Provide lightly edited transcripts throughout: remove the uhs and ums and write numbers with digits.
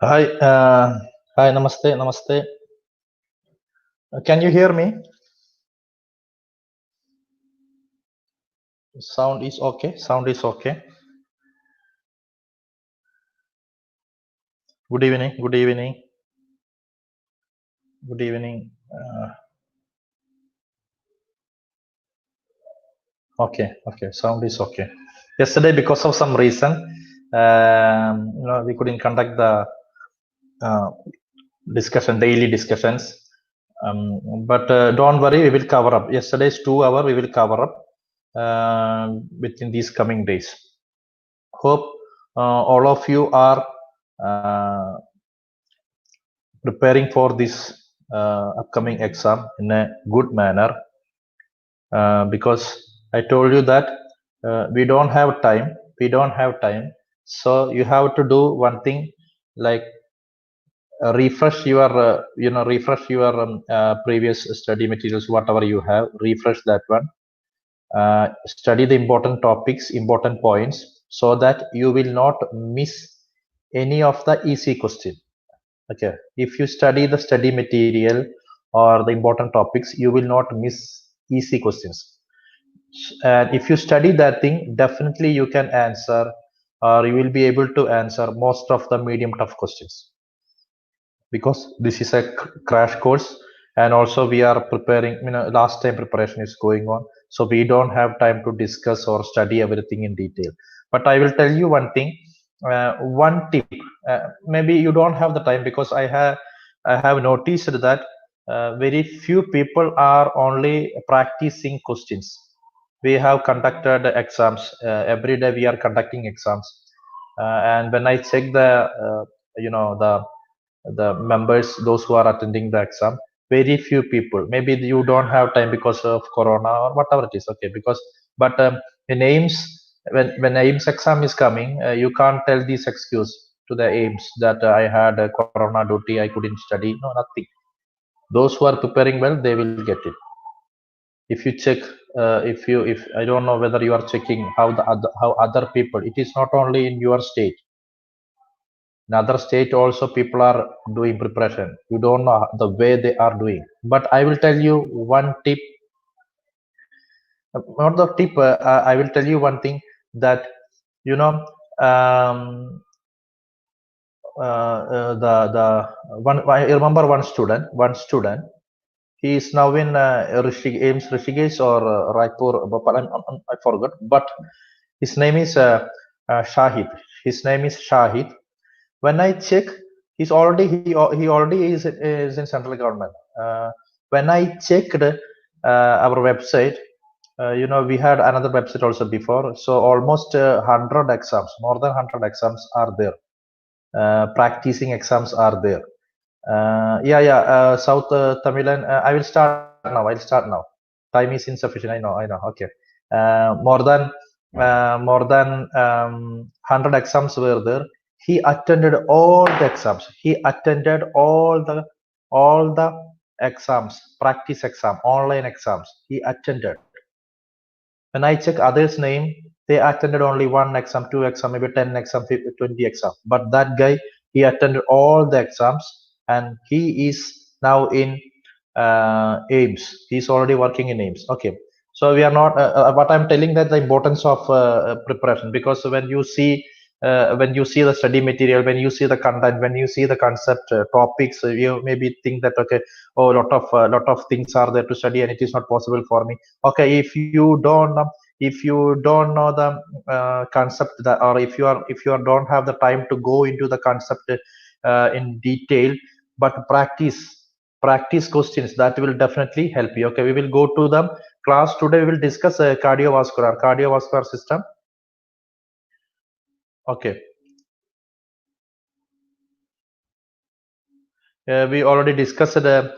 Hi, namaste, namaste. Can you hear me? Sound is okay. Sound is okay. Good evening. Good evening. Good evening. Okay. Okay. Sound is okay. Yesterday, because of some reason, we couldn't conduct the daily discussions. But don't worry, we will cover up. Yesterday's 2 hour, we will cover up within these coming days. Hope all of you are preparing for this upcoming exam in a good manner, because I told you that we don't have time. So you have to do one thing, like refresh your previous study materials, whatever you have. Refresh that one. Study the important topics, important points, so that you will not miss any of the easy question. Okay, if you study the study material or the important topics, you will not miss easy questions. And if you study that thing, definitely you can answer, or you will be able to answer most of the medium tough questions, because this is a crash course, and also we are preparing, last time preparation is going on, so we don't have time to discuss or study everything in detail. But I will tell you one thing, one tip. Maybe you don't have the time, because I have noticed that very few people are only practicing questions. We have conducted exams, every day we are conducting exams, and when I check the members, those who are attending the exam, very few people. Maybe you don't have time because of corona or whatever it is. Okay, but in Aims, when Aims exam is coming, you can't tell this excuse to the Aims that I had a corona duty, I couldn't study. No, nothing. Those who are preparing well, they will get it. If you check, if I don't know whether you are checking how other people, it is not only in your state. In other state also people are doing preparation. You don't know the way they are doing. But I will tell you one tip. Not the tip. I will tell you one thing, that the one. I remember one student. He is now in Aims Rishikesh or Raipur. I forgot. But his name is Shahid. His name is Shahid. When I check, he already is in central government. When I checked our website, we had another website also before. So almost 100 exams, more than 100 exams are there. Practicing exams are there. South Tamilan. I will start now. Time is insufficient. I know. Okay. More than 100 exams were there. He attended all the exams. All the exams, practice exam, online exams. He attended. When I check others' name, they attended only 1 exam, 2 exam, maybe 10 exam, 20 exam. But that guy, he attended all the exams, and he is now in Aims. He's already working in Aims. Okay. So we are not. But I'm telling that the importance of preparation, because when you see the study material, when you see the content, when you see the concept topics, you maybe think that, okay, oh, lot of things are there to study, and it is not possible for me. Okay, if you don't if you don't know the concept, that, or if you don't have the time to go into the concept in detail, but practice questions, that will definitely help you. Okay, we will go to the class today. We will discuss cardiovascular system. Okay, we already discussed the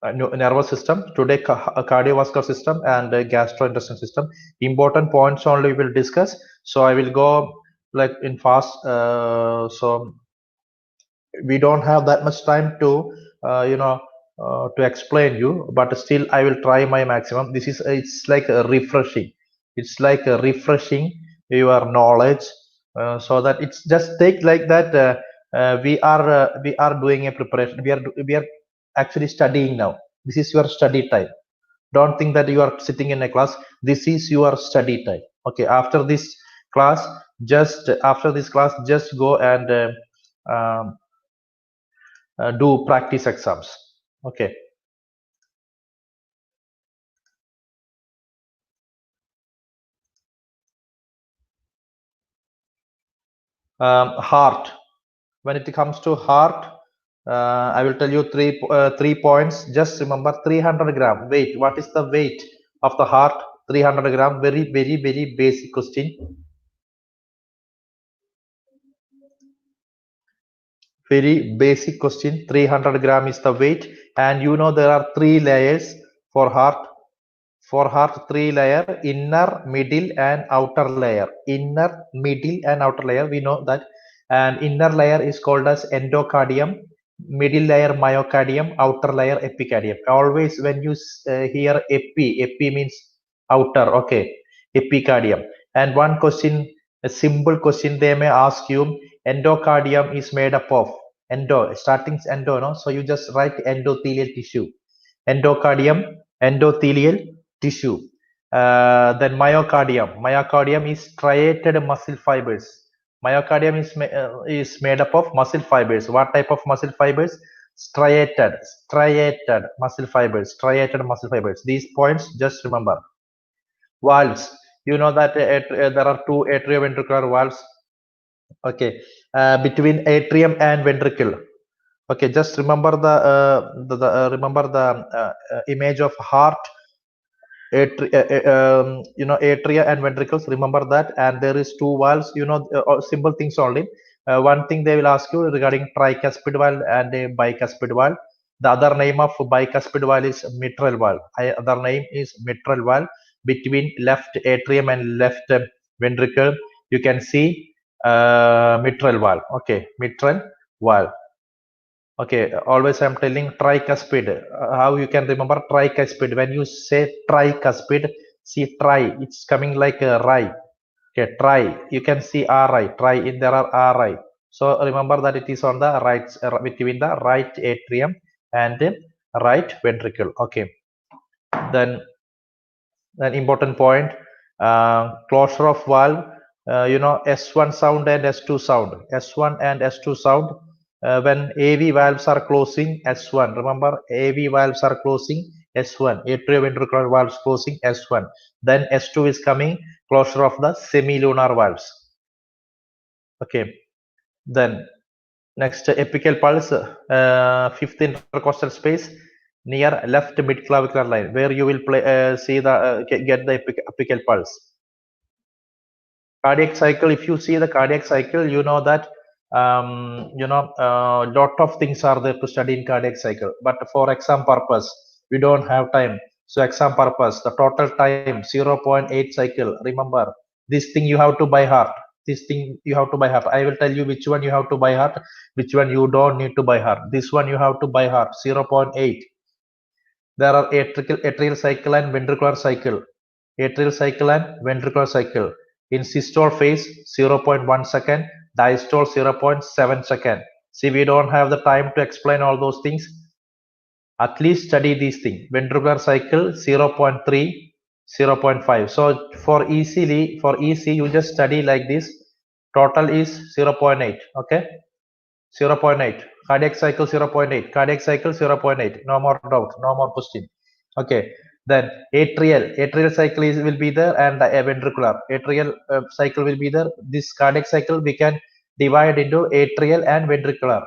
nervous system. Today cardiovascular system and gastrointestinal system. Important points only we will discuss, so I will go like in fast, so we don't have that much time to to explain you, but still I will try my maximum. This is, it's like a refreshing, it's like a refreshing your knowledge, so that it's just take like that. We are doing a preparation, we are actually studying now. This is your study time. Don't think that you are sitting in a class. This is your study time. Okay, after this class, just go and um, do practice exams. Okay. Heart. When it comes to heart, I will tell you three points. Just remember 300 gram weight. What is the weight of the heart? 300 gram. Very, very, very basic question. Very basic question. 300 gram is the weight, and you know there are three layers for heart. For heart, three layer: inner, middle, and outer layer. Inner, middle, and outer layer. We know that. And inner layer is called as endocardium. Middle layer myocardium. Outer layer epicardium. Always when you hear epi means outer. Okay, epicardium. And one question, a simple question they may ask you: endocardium is made up of starting endo, no? So you just write endothelial tissue. Endothelial tissue. Then myocardium is striated muscle fibers. Myocardium is made up of muscle fibers. What type of muscle fibers? Striated muscle fibers. These points just remember. Valves, you know that there are two atrioventricular valves. Okay, between atrium and ventricle. Okay, just remember the image of heart, atria and ventricles. Remember that. And there is two valves, simple things only. One thing they will ask you regarding tricuspid valve and a bicuspid valve. The other name of bicuspid valve is mitral valve. Other name is mitral valve. Between left atrium and left ventricle, you can see mitral valve. Okay, mitral valve. Okay, always I'm telling tricuspid. How you can remember tricuspid? When you say tricuspid, see tri, it's coming like a ri. Okay, tri. You can see ri. Tri, in there are ri. So remember that it is on the right, between the right atrium and the right ventricle. Okay. Then an important point, closure of valve. S1 sound and S2 sound. S1 and S2 sound. When AV valves are closing, S1. Remember, AV valves are closing, S1. Atrioventricular valves closing, S1. Then S2 is coming, closure of the semilunar valves. Okay. Then next, apical pulse, fifth intercostal space near left midclavicular line, where you will see the get the apical pulse. Cardiac cycle, if you see the cardiac cycle, you know that lot of things are there to study in cardiac cycle, but for exam purpose we don't have time. So exam purpose, the total time 0.8 cycle. Remember, this thing you have to by heart. I will tell you which one you have to by heart, which one you don't need to by heart. This one you have to by heart, 0.8. There are atrial cycle and ventricular cycle. Atrial cycle and ventricular cycle. In systole phase, 0.1 second, diastole 0.7 second. See, we don't have the time to explain all those things. At least study these things. Ventricular cycle 0.3, 0.5. So for EC, you just study like this. Total is 0.8. Okay, 0.8. Cardiac cycle 0.8. Cardiac cycle 0.8. No more doubt, no more question. Okay. Then atrial cycle will be there, and ventricular. Atrial cycle will be there. This cardiac cycle we can divide into atrial and ventricular.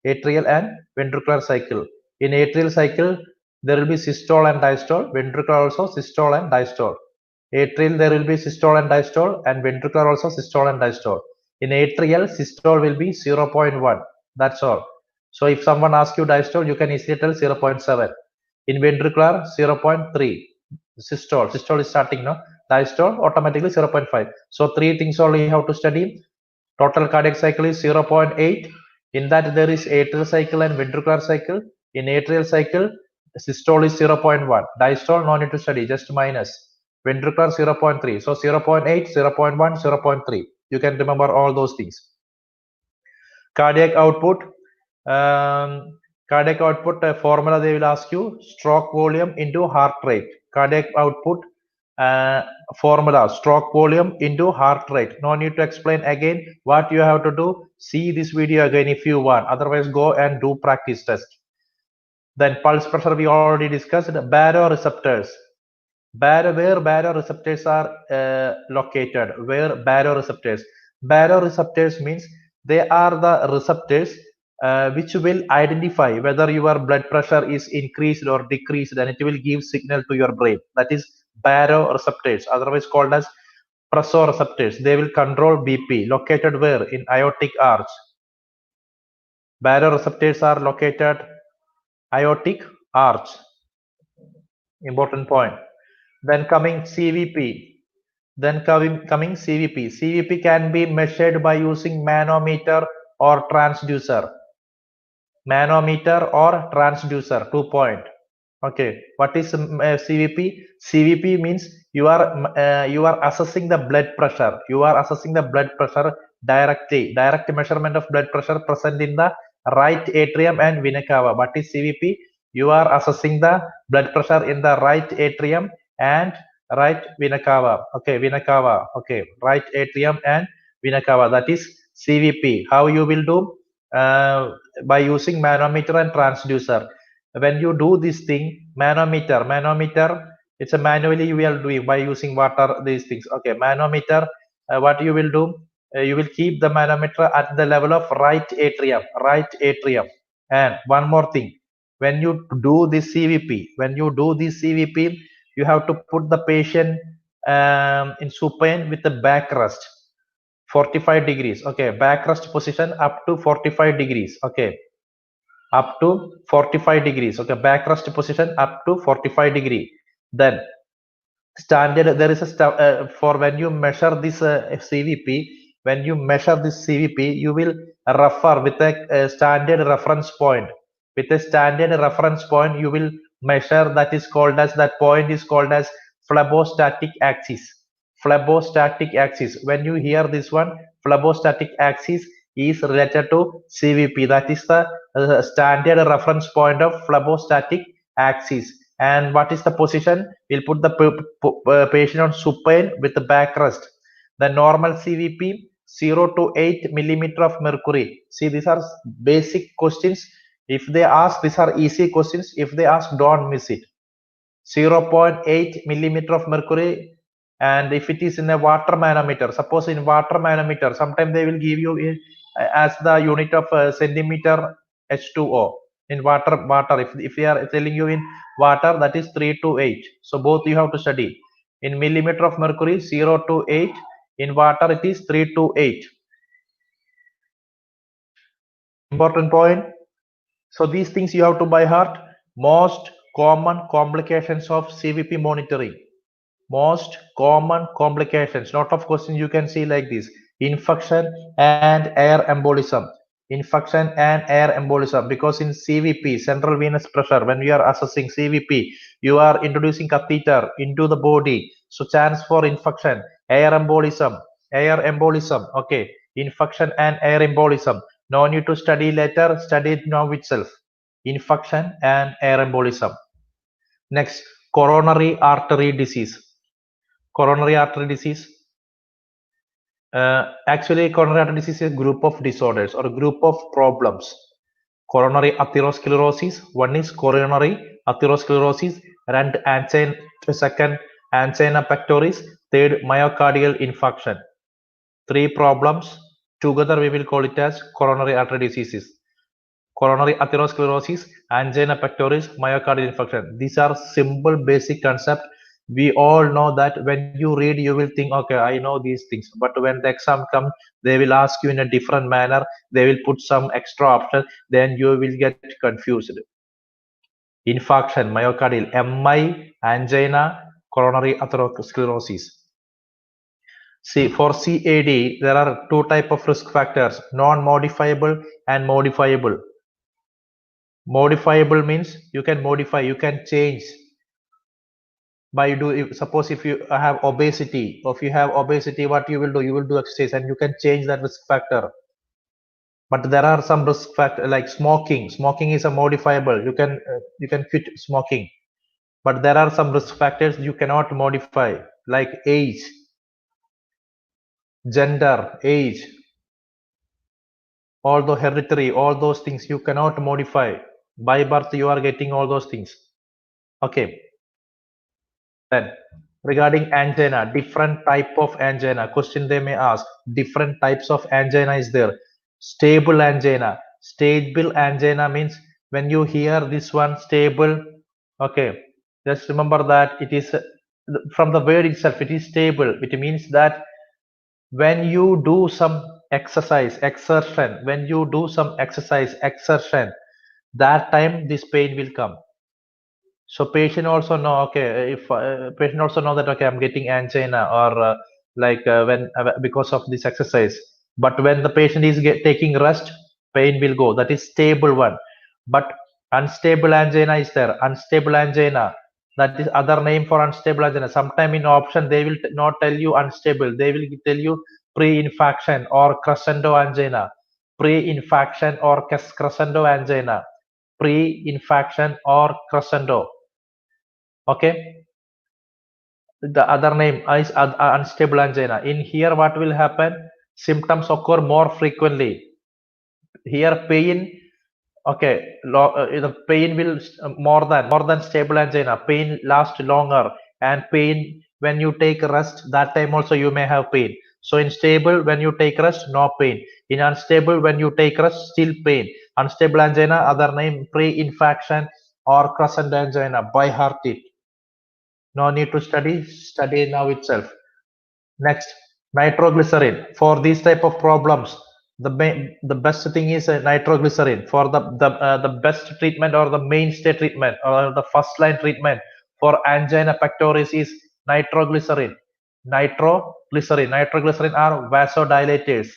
Atrial and ventricular cycle. In atrial cycle, there will be systole and diastole. Ventricular also systole and diastole. Atrial there will be systole and diastole, and ventricular also systole and diastole. In atrial, systole will be 0.1. That's all. So if someone asks you diastole, you can easily tell 0.7. In ventricular, 0.3. Systole is starting now. Diastole automatically 0.5. So three things only you have to study. Total cardiac cycle is 0.8. In that there is atrial cycle and ventricular cycle. In atrial cycle, systole is 0.1. Diastole no need to study, just minus. Ventricular 0.3. So 0.8, 0.1, 0.3. You can remember all those things. Cardiac output. Cardiac output formula they will ask you: stroke volume into heart rate. Cardiac output formula: stroke volume into heart rate. No need to explain again. What you have to do, see this video again if you want. Otherwise, go and do practice test. Then pulse pressure we already discussed. Baroreceptors. Where baroreceptors are located? Where baroreceptors? Baroreceptors means they are the receptors which will identify whether your blood pressure is increased or decreased, and it will give signal to your brain. That is baroreceptors, otherwise called as presoreceptors. They will control BP. Located where? In aortic arch. Baroreceptors are located aortic arch. Important point. Then coming CVP. Coming CVP. CVP can be measured by using manometer or transducer. Manometer or transducer, 2 point. Okay, what is CVP? CVP means you are assessing the blood pressure. You are assessing the blood pressure directly. Direct measurement of blood pressure present in the right atrium and vena cava. What is CVP? You are assessing the blood pressure in the right atrium and right vena cava. Okay, vena cava. Okay, right atrium and vena cava. That is CVP. How you will do? By using manometer and transducer. When you do this thing, manometer, it's a manually we are doing by using water, these things. Okay, manometer, what you will do, you will keep the manometer at the level of right atrium. And one more thing, when you do this CVP, you have to put the patient in supine with the back rest. 45 degrees. Okay, back rest position up to 45 degrees. Okay, up to 45 degrees. Okay, back rest position up to 45 degree. Then standard, there is a for when you measure this CVP, you will refer with a standard reference point. With a standard reference point, you will measure, that point is called as phlebostatic axis. Phlebostatic axis. When you hear this one, phlebostatic axis is related to CVP. That is the standard reference point of phlebostatic axis. And what is the position? We'll put the patient on supine with the back rest. The normal CVP 0 to 8 millimeter of mercury. See, these are basic questions. If they ask, these are easy questions. If they ask, don't miss it. 0.8 millimeter of mercury. And if it is in a water manometer, suppose in water manometer, sometimes they will give you as the unit of centimeter H2O. In water, if they are telling you in water, that is 3 to 8. So both you have to study. In millimeter of mercury, 0 to 8. In water, it is 3 to 8. Important point. So these things you have to by heart. Most common complications of CVP monitoring. Most common complications. Lot of questions you can see like this: infection and air embolism. Infection and air embolism, because in CVP, central venous pressure, when we are assessing CVP, you are introducing catheter into the body, so chance for infection, air embolism. Okay, infection and air embolism. No need to study later, study it now itself. Infection and air embolism. Next, coronary artery disease. Coronary artery disease. Actually, coronary artery disease is a group of disorders or a group of problems. Coronary atherosclerosis. One is coronary atherosclerosis, second angina pectoris, third myocardial infarction. 3 problems together we will call it as coronary artery diseases. Coronary atherosclerosis, angina pectoris, myocardial infarction. These are simple basic concept. We all know that when you read, you will think, okay, I know these things. But when the exam comes, they will ask you in a different manner. They will put some extra option. Then you will get confused. Infarction, myocardial, MI, angina, coronary atherosclerosis. See, for CAD, there are 2 type of risk factors, non-modifiable and modifiable. Modifiable means you can modify, you can change by suppose if you have obesity, or if you have obesity, what you will do? You will do exercise and you can change that risk factor. But there are some risk factor like smoking. Smoking is a modifiable. You can quit smoking. But there are some risk factors you cannot modify, like age, gender, age, although hereditary, all those things you cannot modify. By birth, you are getting all those things. Okay. Then regarding angina, different type of angina. Question they may ask. Different types of angina is there. Stable angina. Stable angina means when you hear this one stable, okay, just remember that it is from the word itself, it is stable. It means that when you do some exercise, exertion, when you do some exercise, exertion, that time this pain will come. So patient also know, okay, if patient also know that, okay, I'm getting angina or when because of this exercise. But when the patient is taking rest, pain will go. That is stable one. But unstable angina is there. Unstable angina, that is other name for unstable angina. Sometime in option they will not tell you unstable. They will tell you pre-infarction or crescendo angina. Pre-infarction or crescendo angina. Pre-infarction or crescendo. Okay, the other name is unstable angina. In here what will happen? Symptoms occur more frequently. Here pain, okay, the pain will more than stable angina. Pain lasts longer, and pain when you take rest, that time also you may have pain. So in stable, when you take rest, no pain. In unstable, when you take rest, still pain. Unstable angina, other name pre-infarction or crescent angina. By heart it. No need to study now itself. Next, nitroglycerin. For these type of problems, the best thing is nitroglycerin. For the best treatment or the mainstay treatment or the first line treatment for angina pectoris is nitroglycerin. Nitroglycerin are vasodilators.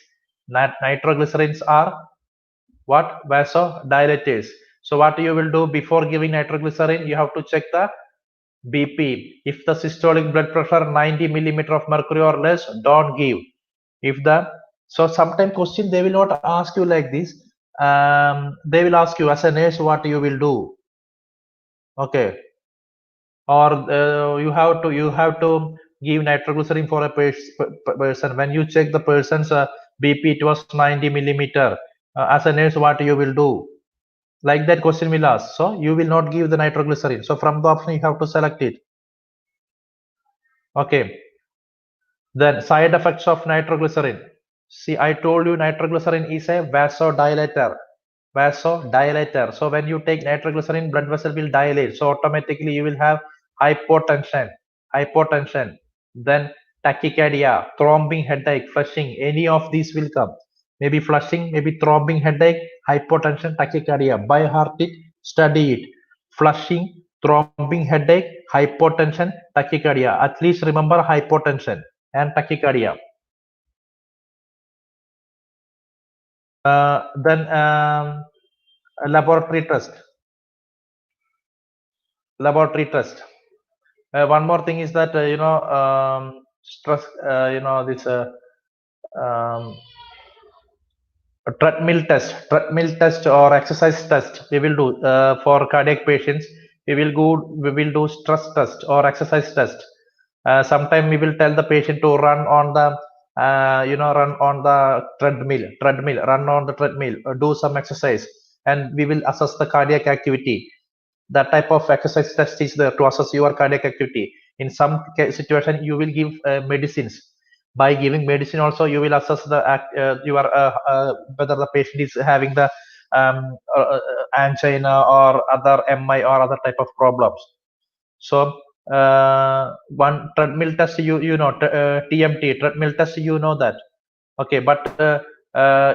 Nitroglycerins are what? Vasodilators. So what you will do before giving nitroglycerin, you have to check the BP. If the systolic blood pressure 90 millimeter of mercury or less, don't give. If the so sometimes question they will not ask you like this. They will ask you as a nurse what you will do. Okay, or you have to give nitroglycerin for a person. When you check the person's BP, it was 90 millimeter. As a nurse, what you will do? Like that question will ask. So you will not give the nitroglycerin. So from the option you have to select it. Okay. Then side effects of nitroglycerin. See, I told you nitroglycerin is a vasodilator. Vasodilator. So when you take nitroglycerin, blood vessel will dilate. So automatically you will have hypotension. Hypotension. Then tachycardia, throbbing headache, flushing. Any of these will come. Maybe flushing, maybe throbbing headache, hypotension, tachycardia. By heart it, study it. Flushing, throbbing headache, hypotension, tachycardia. At least remember hypotension and tachycardia. Then laboratory test. Laboratory test. One more thing is that stress. This um, treadmill test or exercise test. We will do for cardiac patients. We will do stress test or exercise test. Sometime we will tell the patient to run on the run on the treadmill, run on the treadmill, do some exercise, and we will assess the cardiac activity. That type of exercise test is there to assess your cardiac activity. In some situation, you will give medicines. By giving medicine, also you will assess the whether the patient is having the angina or other MI or other type of problems. So one treadmill test, you know, TMT treadmill test, you know that. Okay, but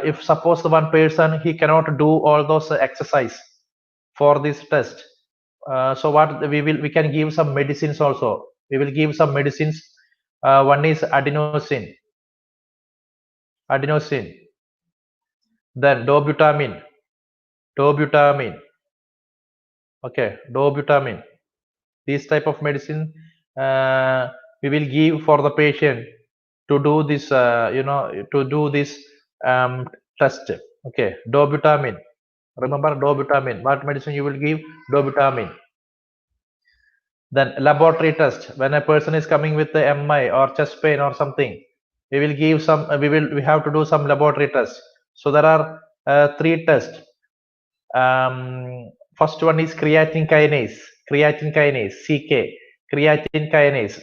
if suppose the one person he cannot do all those exercise for this test, so what we can give some medicines also. We will give some medicines. One is adenosine, then dobutamine, okay, dobutamine. These type of medicine we will give for the patient to do this, you know, to do this test. Okay, dobutamine. Remember dobutamine. What medicine you will give? Dobutamine. Then laboratory test. When a person is coming with the MI or chest pain or something, we will give some. We have to do some laboratory tests. So there are 3 tests. First one is creatine kinase, CK, creatine kinase.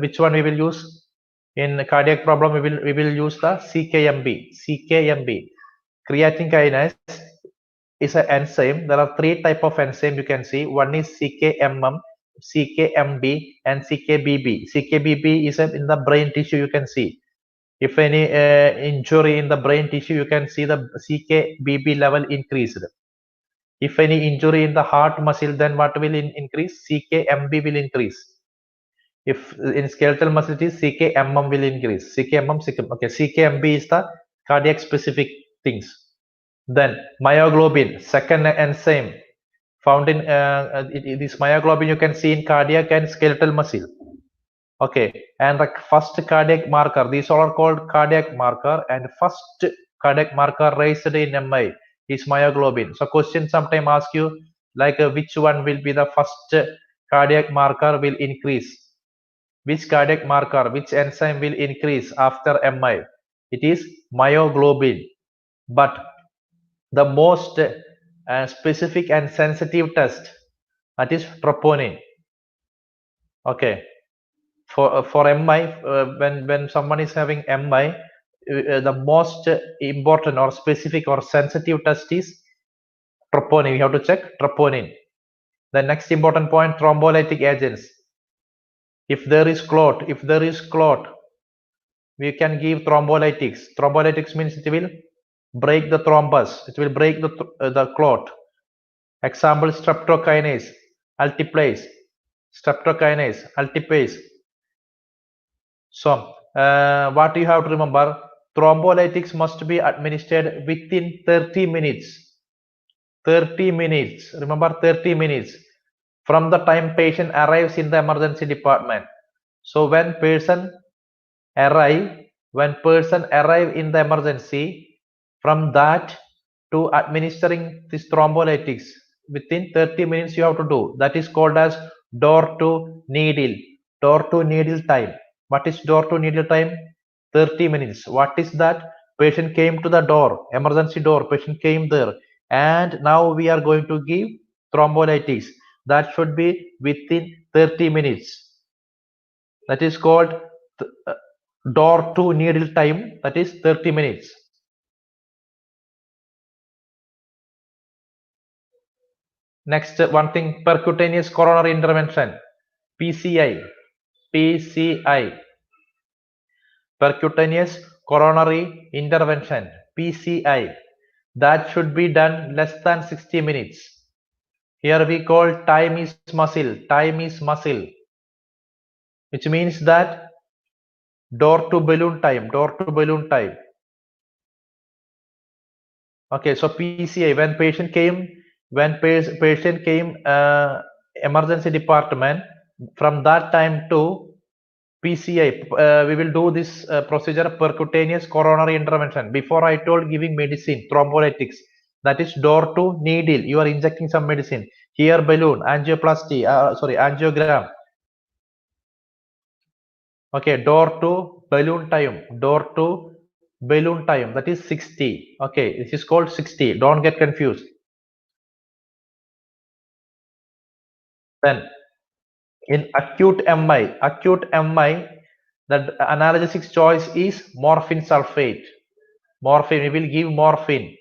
Which one we will use? In cardiac problem, we will use the CKMB. Creatine kinase is an enzyme. There are 3 type of enzyme you can see. One is CKMM, CKMB, and CKBB. CKBB is in the brain tissue. You can see. If any injury in the brain tissue, you can see the CKBB level increased. If any injury in the heart muscle, then what will increase? CKMB will increase. If in skeletal muscle, it is CKMM will increase. Okay, CKMB is the cardiac specific things. Then myoglobin, second enzyme found in this myoglobin you can see in cardiac and skeletal muscle. Okay, and the first cardiac marker, these all are called cardiac marker, and first cardiac marker raised in MI is myoglobin. So question sometime ask you like which one will be the first cardiac marker will increase? Which cardiac marker, which enzyme will increase after MI? It is myoglobin. But the most specific and sensitive test, that is troponin. Okay, for MI, when someone is having MI, the most important or specific or sensitive test is troponin. We have to check troponin. The next important point, thrombolytic agents. If there is clot, we can give thrombolytics. Thrombolytics means it will break the thrombus. It will break the clot. Example, streptokinase, alteplase. So, what you have to remember, thrombolytics must be administered within 30 minutes. 30 minutes. Remember 30 minutes from the time patient arrives in the emergency department. So when person arrive in the emergency, from that to administering this thrombolytics within 30 minutes you have to do. That is called as door to needle time. What is door to needle time? 30 minutes. What is that? Patient came to the door, emergency door, patient came there, and now we are going to give thrombolytics. That should be within 30 minutes. That is called door to needle time, that is 30 minutes. Next one thing, percutaneous coronary intervention, PCI. Percutaneous coronary intervention, PCI. That should be done less than 60 minutes. Here we call time is muscle, which means that door to balloon time. Okay, so PCI, when patient came emergency department, from that time to PCI, we will do this procedure, percutaneous coronary intervention. Before I told giving medicine, thrombolytics, that is door to needle. You are injecting some medicine. Here balloon, angioplasty, angiogram. Okay, door to balloon time, that is 60. Okay, this is called 60. Don't get confused. Then in acute MI, the analgesic choice is morphine sulfate. Morphine, we will give morphine.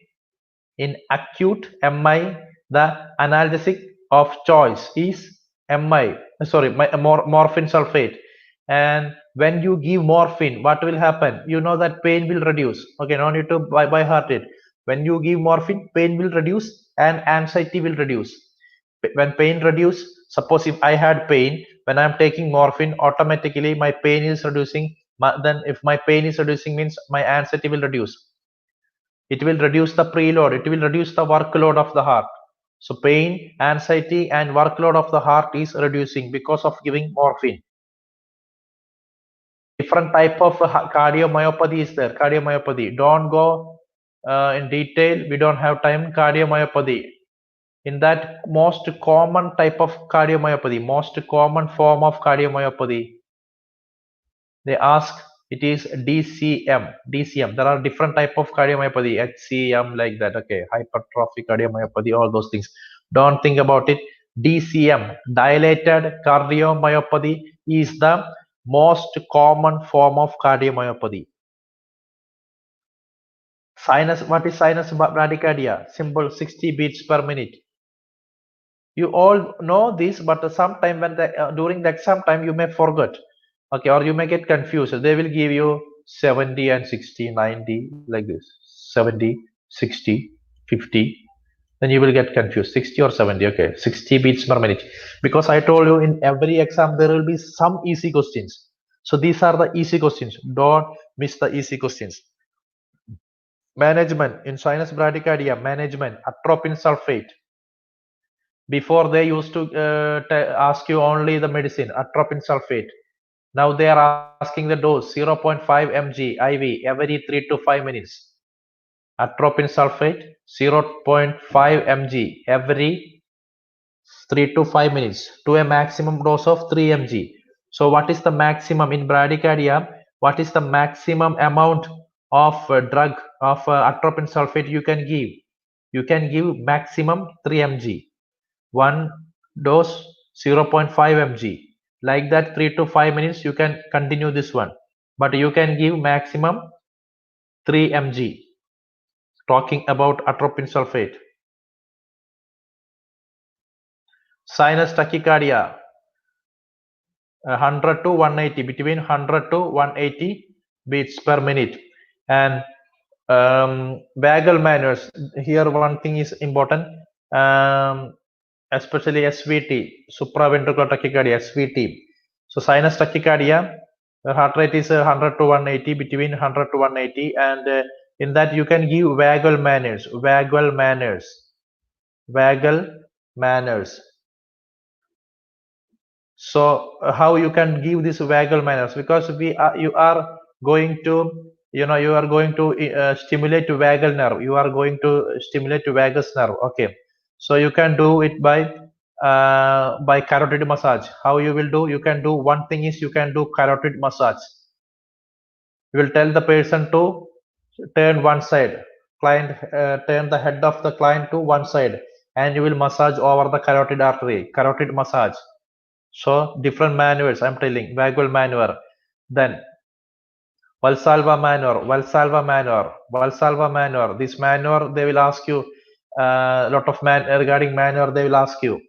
In acute MI, the analgesic of choice is morphine sulfate. And when you give morphine, what will happen? You know that pain will reduce. Okay, no need to by heart it. When you give morphine, pain will reduce and anxiety will reduce. When pain reduce, suppose if I had pain, when I'm taking morphine, automatically my pain is reducing. Then if my pain is reducing means my anxiety will reduce. It will reduce the preload. It will reduce the workload of the heart. So pain, anxiety, and workload of the heart is reducing because of giving morphine. Different type of cardiomyopathy is there. Cardiomyopathy. Don't go in detail. We don't have time. Cardiomyopathy. In that most common type of cardiomyopathy, most common form of cardiomyopathy, they ask it is DCM. There are different type of cardiomyopathy, HCM, like that. Okay, hypertrophic cardiomyopathy, all those things. Don't think about it. DCM, dilated cardiomyopathy, is the most common form of cardiomyopathy. What is sinus bradycardia? Simple, 60 beats per minute. You all know this, but sometime when during the exam time you may forget. Okay, or you may get confused. They will give you 70 and 60, 90, like this. 70, 60, 50. Then you will get confused. 60 or 70. Okay, 60 beats per minute. Because I told you in every exam there will be some easy questions. So these are the easy questions. Don't miss the easy questions. Management in sinus bradycardia. Management, atropine sulfate. Before they used to ask you only the medicine, atropine sulfate. Now they are asking the dose, 0.5 mg IV every 3 to 5 minutes. Atropine sulfate, 0.5 mg every 3 to 5 minutes to a maximum dose of 3 mg. So what is the maximum in bradycardia? What is the maximum amount of drug of atropine sulfate you can give? You can give maximum 3 mg. One dose 0.5 mg. Like that 3 to 5 minutes you can continue this one. But you can give maximum 3 mg. Talking about atropine sulfate. Sinus tachycardia. 100 to 180, between 100 to 180 beats per minute. And vagal manners. Here one thing is important. Especially SVT, supraventricular tachycardia, SVT. So sinus tachycardia, the heart rate is 100 to 180, between 100 to 180, and in that you can give vagal manners. So how you can give this vagal manners? Because you are going to stimulate vagal nerve. You are going to stimulate vagus nerve. Okay, so you can do it by carotid massage. How you will do? You can do one thing is you can do carotid massage. You will tell the person to turn one side. Client turn the head of the client to one side, and you will massage over the carotid artery. Carotid massage. So different manuals I'm telling, vagal maneuver. Then Valsalva maneuver. This maneuver they will ask you lot of regarding maneuver they will ask you.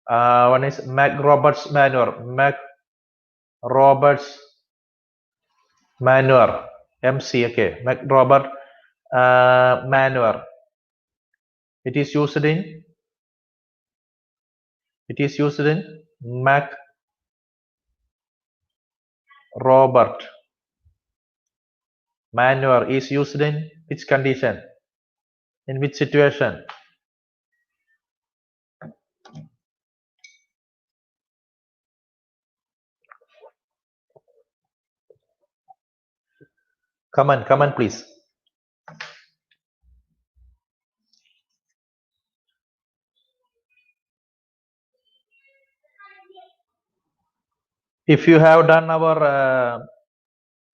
One is Mac-Roberts maneuver. MC. Okay, Mac-Robert maneuver. It is used in Mac-Robert maneuver is used in which condition? In which situation? Come on, please. If you have done our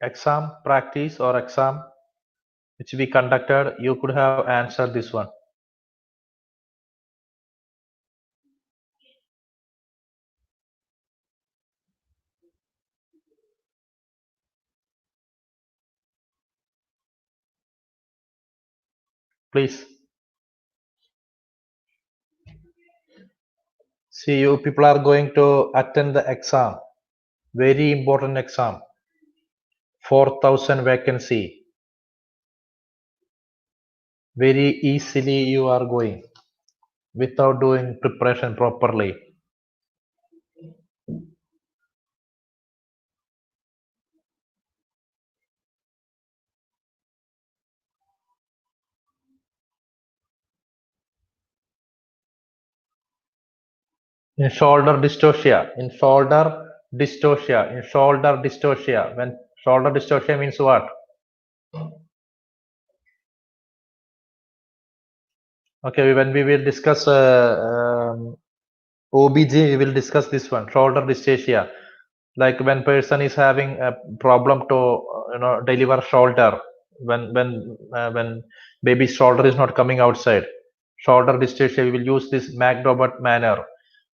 exam practice or exam which we conducted, you could have answered this one. Please. See, you people are going to attend the exam. Very important exam. 4,000 vacancy. Very easily you are going without doing preparation properly. In shoulder dystocia, when shoulder dystocia means what? Okay, when we will discuss OBG, we will discuss this one, shoulder dystocia. Like when person is having a problem to deliver shoulder, when baby's shoulder is not coming outside, shoulder dystocia, we will use this McDobert manner.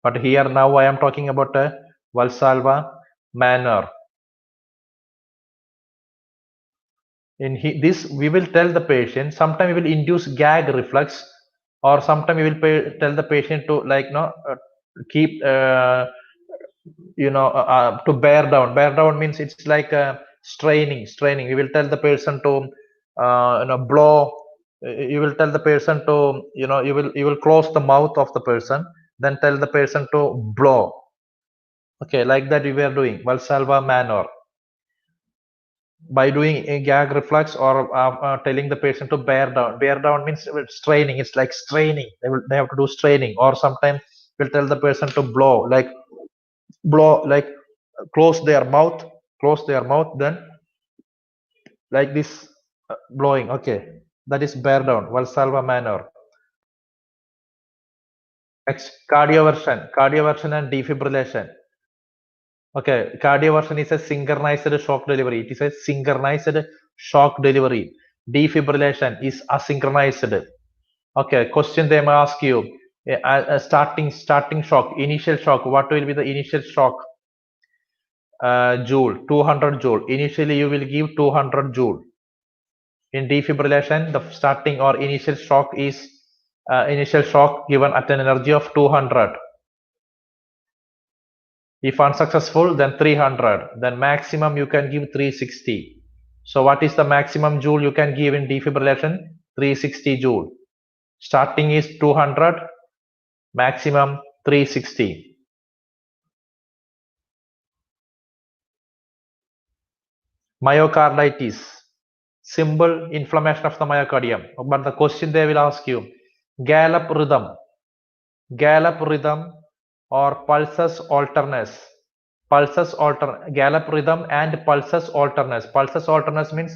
But here now I am talking about a Valsalva manner. In this, we will tell the patient. Sometimes we will induce gag reflex, or sometimes we will tell the patient to keep to bear down. Bear down means it's like straining. We will tell the person to blow. You will tell the person to you will close the mouth of the person, then tell the person to blow. Okay, like that we were doing Valsalva manner. By doing a gag reflex or telling the patient to bear down. Bear down means straining. It's like straining. They have to do straining. Or sometimes we'll tell the person to blow, like close their mouth, then like this, blowing. Okay, that is bear down, Valsalva manner. Next, cardioversion and defibrillation. Okay, cardioversion is a synchronized shock delivery. It is a synchronized shock delivery. Defibrillation is asynchronized. Okay, question they may ask you. Starting shock, initial shock. What will be the initial shock? Joule, 200 joule. Initially, you will give 200 joule. In defibrillation, the starting or initial shock is given at an energy of 200. If unsuccessful, then 300. Then maximum you can give 360. So what is the maximum joule you can give in defibrillation? 360 joule. Starting is 200, maximum 360. Myocarditis, simple inflammation of the myocardium. But the question they will ask you, gallop rhythm or pulsus alternus. Gallop rhythm and pulsus alternus. Pulsus alternus means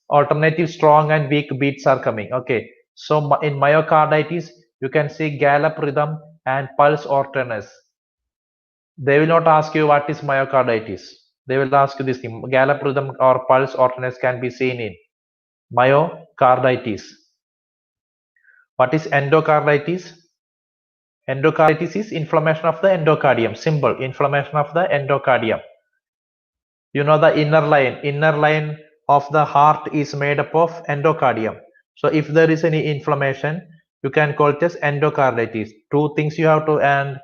alternative strong and weak beats are coming. Okay, so in myocarditis you can see gallop rhythm and pulse alternus. They will not ask you what is myocarditis. They will ask you this thing. Gallop rhythm or pulse alternus can be seen in myocarditis. What is endocarditis? Endocarditis is inflammation of the endocardium. Simple, inflammation of the endocardium. You know the inner line of the heart is made up of endocardium. So if there is any inflammation, you can call it as endocarditis. Two things you have to, and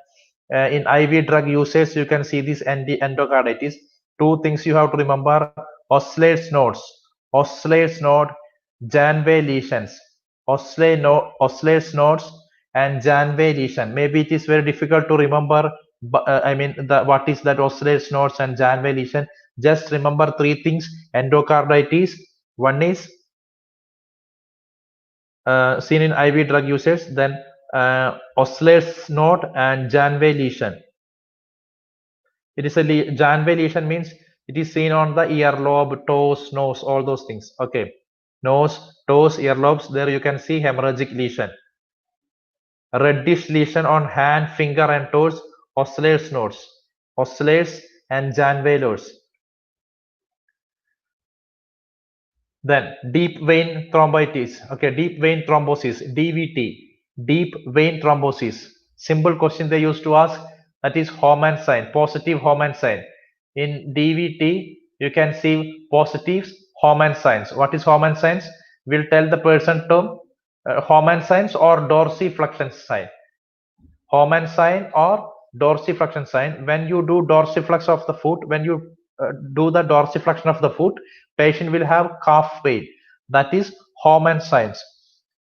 in IV drug usage, you can see this endocarditis. Two things you have to remember: Osler's node, Janvey lesions, Osler's nodes, and Janvey lesion. Maybe it is very difficult to remember. What is that Osler's nodes and Janvey lesion? Just remember three things: endocarditis. One is seen in IV drug usage. Then Osler's node and Janvey lesion. It is a Janvey lesion means it is seen on the earlobe, toes, nose, all those things. Okay, nose, toes, earlobes. There you can see hemorrhagic lesion. Reddish lesion on hand, finger, and toes. Osler's nodes, Osler's and Janvey nodes. Then deep vein thrombosis. Okay, deep vein thrombosis, DVT, deep vein thrombosis. Simple question they used to ask, that is Homan sign, positive Homan sign. In DVT, you can see positive Homan signs. What is Homan signs? We'll tell the person to Homan signs or dorsiflexion sign. Homan sign or dorsiflexion sign. When you do dorsiflex of the foot, when you do the dorsiflexion of the foot, patient will have calf pain. That is Homan signs.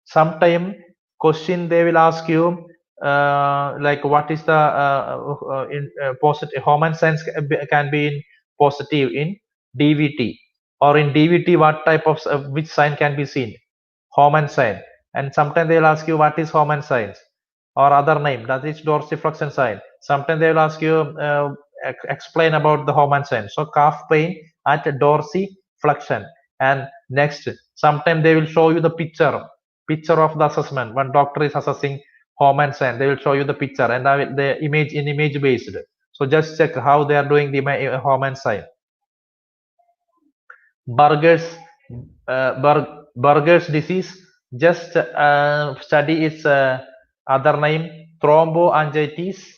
Sometime question they will ask you like what is the in positive Homan signs can be in positive in DVT, or in DVT what type of which sign can be seen? Homan sign. And sometimes they will ask you what is Homan signs or other name, that is dorsiflexion sign. Sometimes they will ask you explain about the Homan sign. So calf pain at dorsiflexion. And next, sometimes they will show you the picture of the assessment. When doctor is assessing Homan sign, they will show you the picture and the image in image based. So just check how they are doing the Homan sign. Burger's disease, just study its other name, thromboangiitis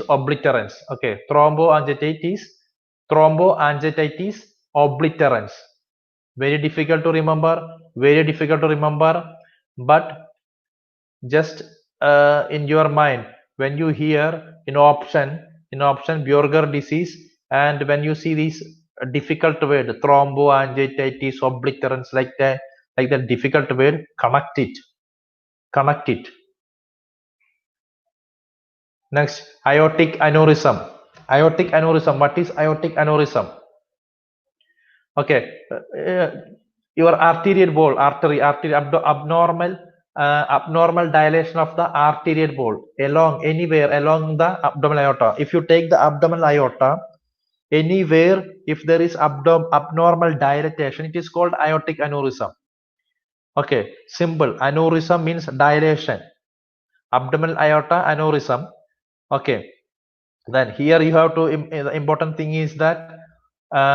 obliterans. Okay, thromboangiitis obliterans. Very difficult to remember, but just in your mind, when you hear in option Buerger disease, and when you see these difficult word thromboangiitis obliterans, like that difficult word, connect it. Next, aortic aneurysm. What is aortic aneurysm? Okay, your arterial wall, abnormal dilation of the arterial wall anywhere along the abdominal aorta. If you take the abdominal aorta, anywhere if there is abnormal dilatation, it is called aortic aneurysm. Okay, simple. Aneurysm means dilation. Abdominal aorta aneurysm. Okay, then here you have to, the important thing is that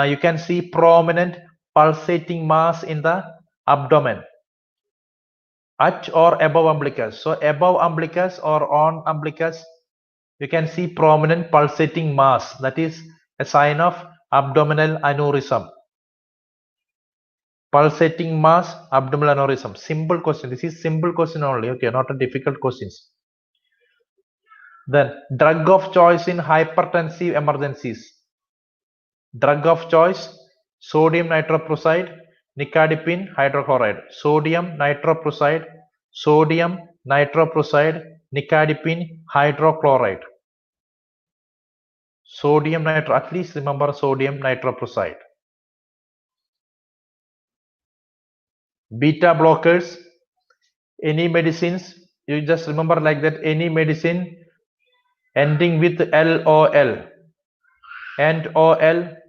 you can see prominent pulsating mass in the abdomen at or above umbilicus. So above umbilicus or on umbilicus, you can see prominent pulsating mass. That is a sign of abdominal aneurysm. Pulsating mass, abdominal aneurysm. Simple question. This is simple question only. Okay, not a difficult questions. Then drug of choice in hypertensive emergencies. Drug of choice, sodium nitroprusside, nicardipine hydrochloride. Sodium nitroprusside, nicardipine hydrochloride. At least remember sodium nitroprusside. Beta blockers, any medicines, you just remember like that, any medicine ending with LOL.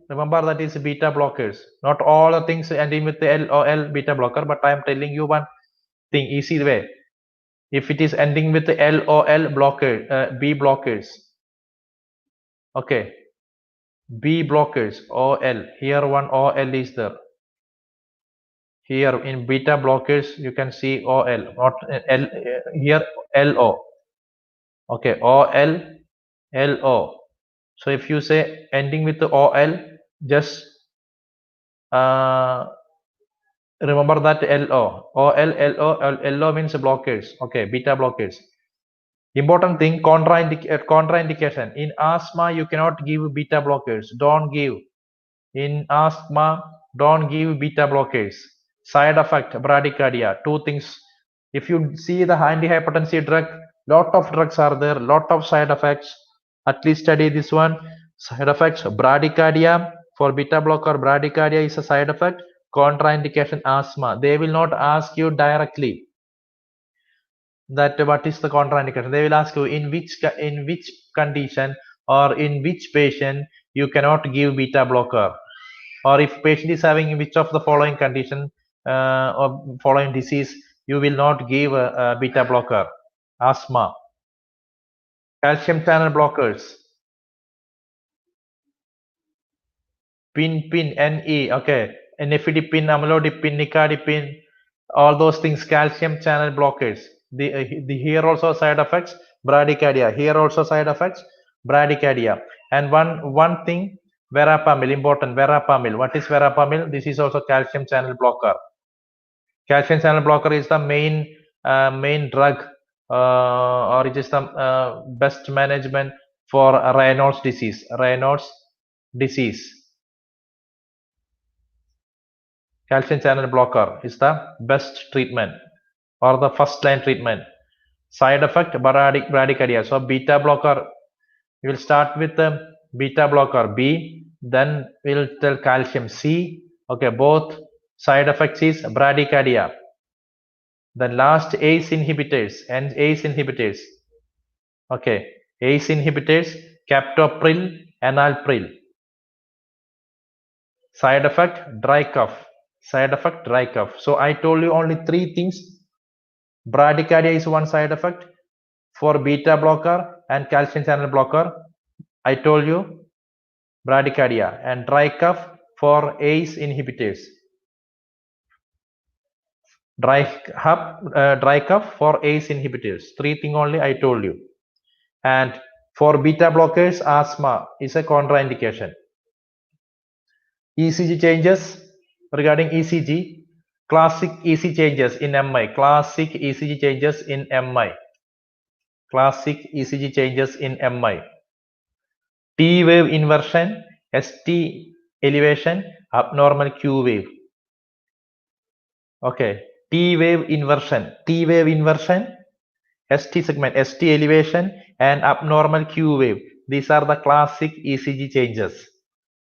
Remember that is beta blockers. Not all the things ending with the LOL beta blocker, but I am telling you one thing, easy way. If it is ending with the LOL blocker, B blockers. Okay, B blockers, OL. Here one OL is there. Here in beta blockers you can see OL, not L. Here LO. Okay, OL, LO. So if you say ending with the OL, just remember that LO. LO means blockers. Okay, beta blockers. Important thing, contraindication. In asthma, you cannot give beta blockers. Don't give. In asthma, don't give beta blockers. Side effect, bradycardia. Two things. If you see the antihypertensive drug, lot of drugs are there, lot of side effects. At least study this one. Side effects, bradycardia. For beta blocker, bradycardia is a side effect. Contraindication, asthma. They will not ask you directly that what is the contraindication. They will ask you in which condition or in which patient you cannot give beta blocker, or if patient is having which of the following condition or following disease, you will not give a beta blocker. Asthma. Calcium channel blockers. NE. Okay, nifedipine, amlodipine, nicardipine, all those things, calcium channel blockers. The here also side effects, bradycardia. Here also side effects, bradycardia. And one thing, verapamil, important, verapamil. What is verapamil? This is also calcium channel blocker. Calcium channel blocker is the main drug, or it is the best management for Raynaud's disease. Raynaud's disease. Calcium channel blocker is the best treatment or the first line treatment. Side effect bradycardia. So beta blocker, we will start with the beta blocker B, then we'll tell calcium C. Okay, both side effects is bradycardia. Then last ACE inhibitors and ACE inhibitors. Okay, ACE inhibitors, captopril, enalapril. Side effect dry cough. Side effect dry cough. So I told you only 3 things. Bradycardia is one side effect. For beta blocker and calcium channel blocker, I told you bradycardia, and dry cough for ACE inhibitors. Dry cough for ACE inhibitors. 3 things only I told you. And for beta blockers, asthma is a contraindication. ECG changes regarding ECG. Classic ECG changes in MI. Classic ECG changes in MI. Classic ECG changes in MI. T wave inversion, ST elevation, abnormal Q wave. Okay, T wave inversion, ST segment, ST elevation, and abnormal Q wave. These are the classic ECG changes.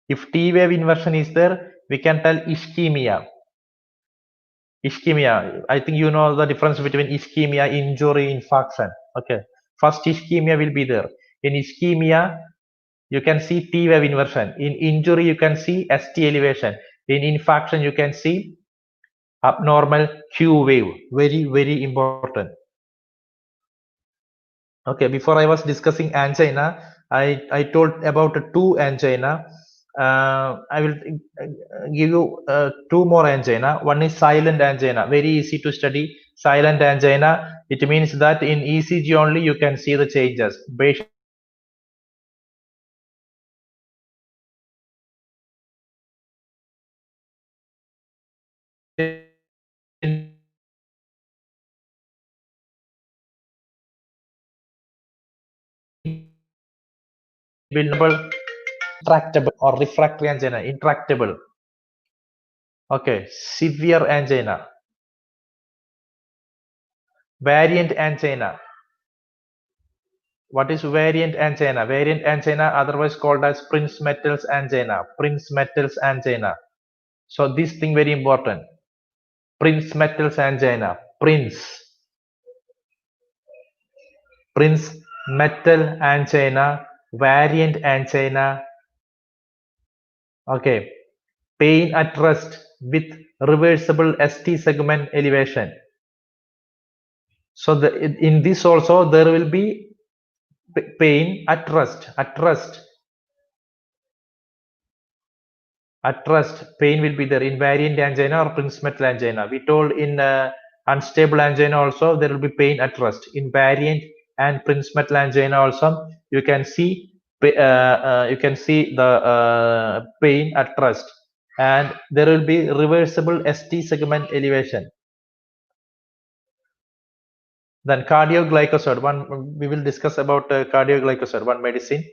If T wave inversion is there, we can tell ischemia. Ischemia, I think you know the difference between ischemia, injury, infarction. Okay, first ischemia will be there. In ischemia, you can see T wave inversion. In injury, you can see ST elevation. In infarction, you can see abnormal Q wave. Very, very important. Okay, before I was discussing angina, I told about 2 angina. I will give you 2 more angina. One is silent angina, very easy to study. Silent angina, it means that in ECG only you can see the changes. Patient intractable or refractory angina, intractable. Okay, severe angina. Variant angina. What is variant angina? Variant angina, otherwise called as Prince-Mettels angina. Prince-Mettels angina. So this thing very important. Prince-Mettels angina. Prince-Mettel angina. Variant angina. Okay. Pain at rest with reversible ST segment elevation. So in this also there will be pain at rest. At rest, pain will be there in variant angina or Prince-Mettel angina. We told in unstable angina also there will be pain at rest. In variant and Prince-Mettel angina also you can see the pain at rest, and there will be reversible ST segment elevation. Then cardioglycoside, we will discuss about cardioglycoside, one medicine.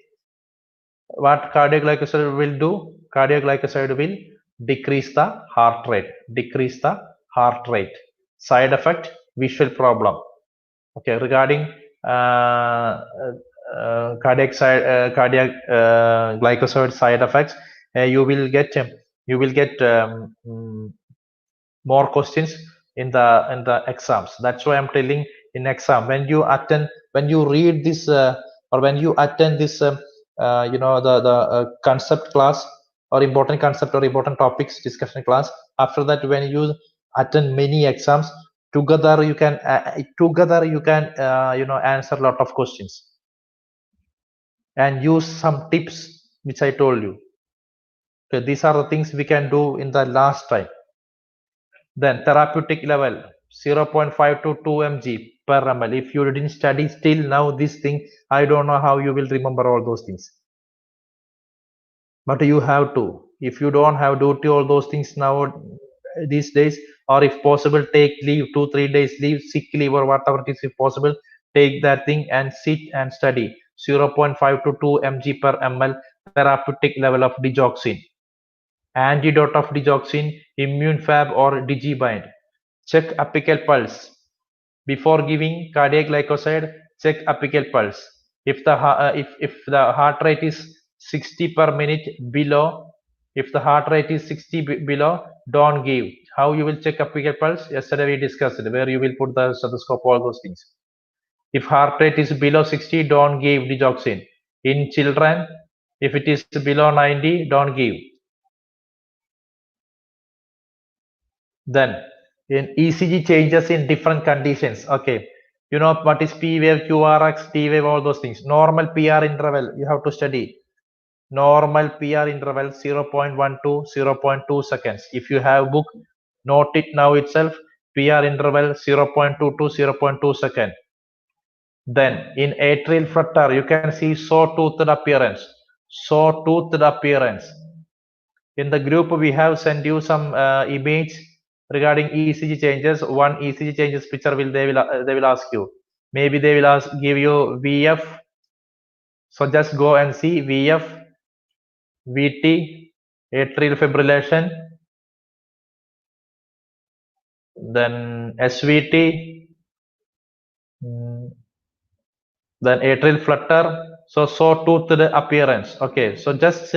What cardioglycoside will do? Cardioglycoside will decrease the heart rate. Side effect, visual problem. Okay, regarding cardiac glycoside side effects, you will get more questions in the exams. That's why I'm telling in exam, when you read this or when you attend this the concept class or important concept or important topics discussion class, after that when you attend many exams, together you can answer a lot of questions and use some tips which I told you. Okay, these are the things we can do in the last time. Then therapeutic level 0.5 to 2 mg per ml. If you didn't study still now this thing, I don't know how you will remember all those things. But you have to. If you don't have duty all those things now, these days, or if possible take leave, 2-3 days leave, sick leave or whatever it is, if possible take that thing and sit and study 0.5 to 2 mg per ml therapeutic level of digoxin, antidote of digoxin, immune fab or digibind. Check apical pulse before giving cardiac glycoside. Check apical pulse. If the heart rate is 60 per minute below, if the heart rate is 60 below, don't give. How you will check apical pulse? Yesterday we discussed it, where you will put the stethoscope, all those things. If heart rate is below 60, don't give digoxin. In children, if it is below 90, don't give. Then in ECG changes in different conditions. Okay, you know what is P wave, QRX, T wave, all those things. Normal PR interval you have to study. Normal PR interval 0.1 to 0.2 seconds. If you have book, note it now itself. PR interval 0.2 to 0.2 second. Then in atrial flutter, you can see saw-toothed appearance. Saw-toothed appearance. In the group, we have sent you some image regarding ECG changes. One ECG changes picture they will ask you. Maybe they will give you VF. So just go and see VF, VT, atrial fibrillation, then SVT, then atrial flutter. So saw-toothed appearance. Okay, so just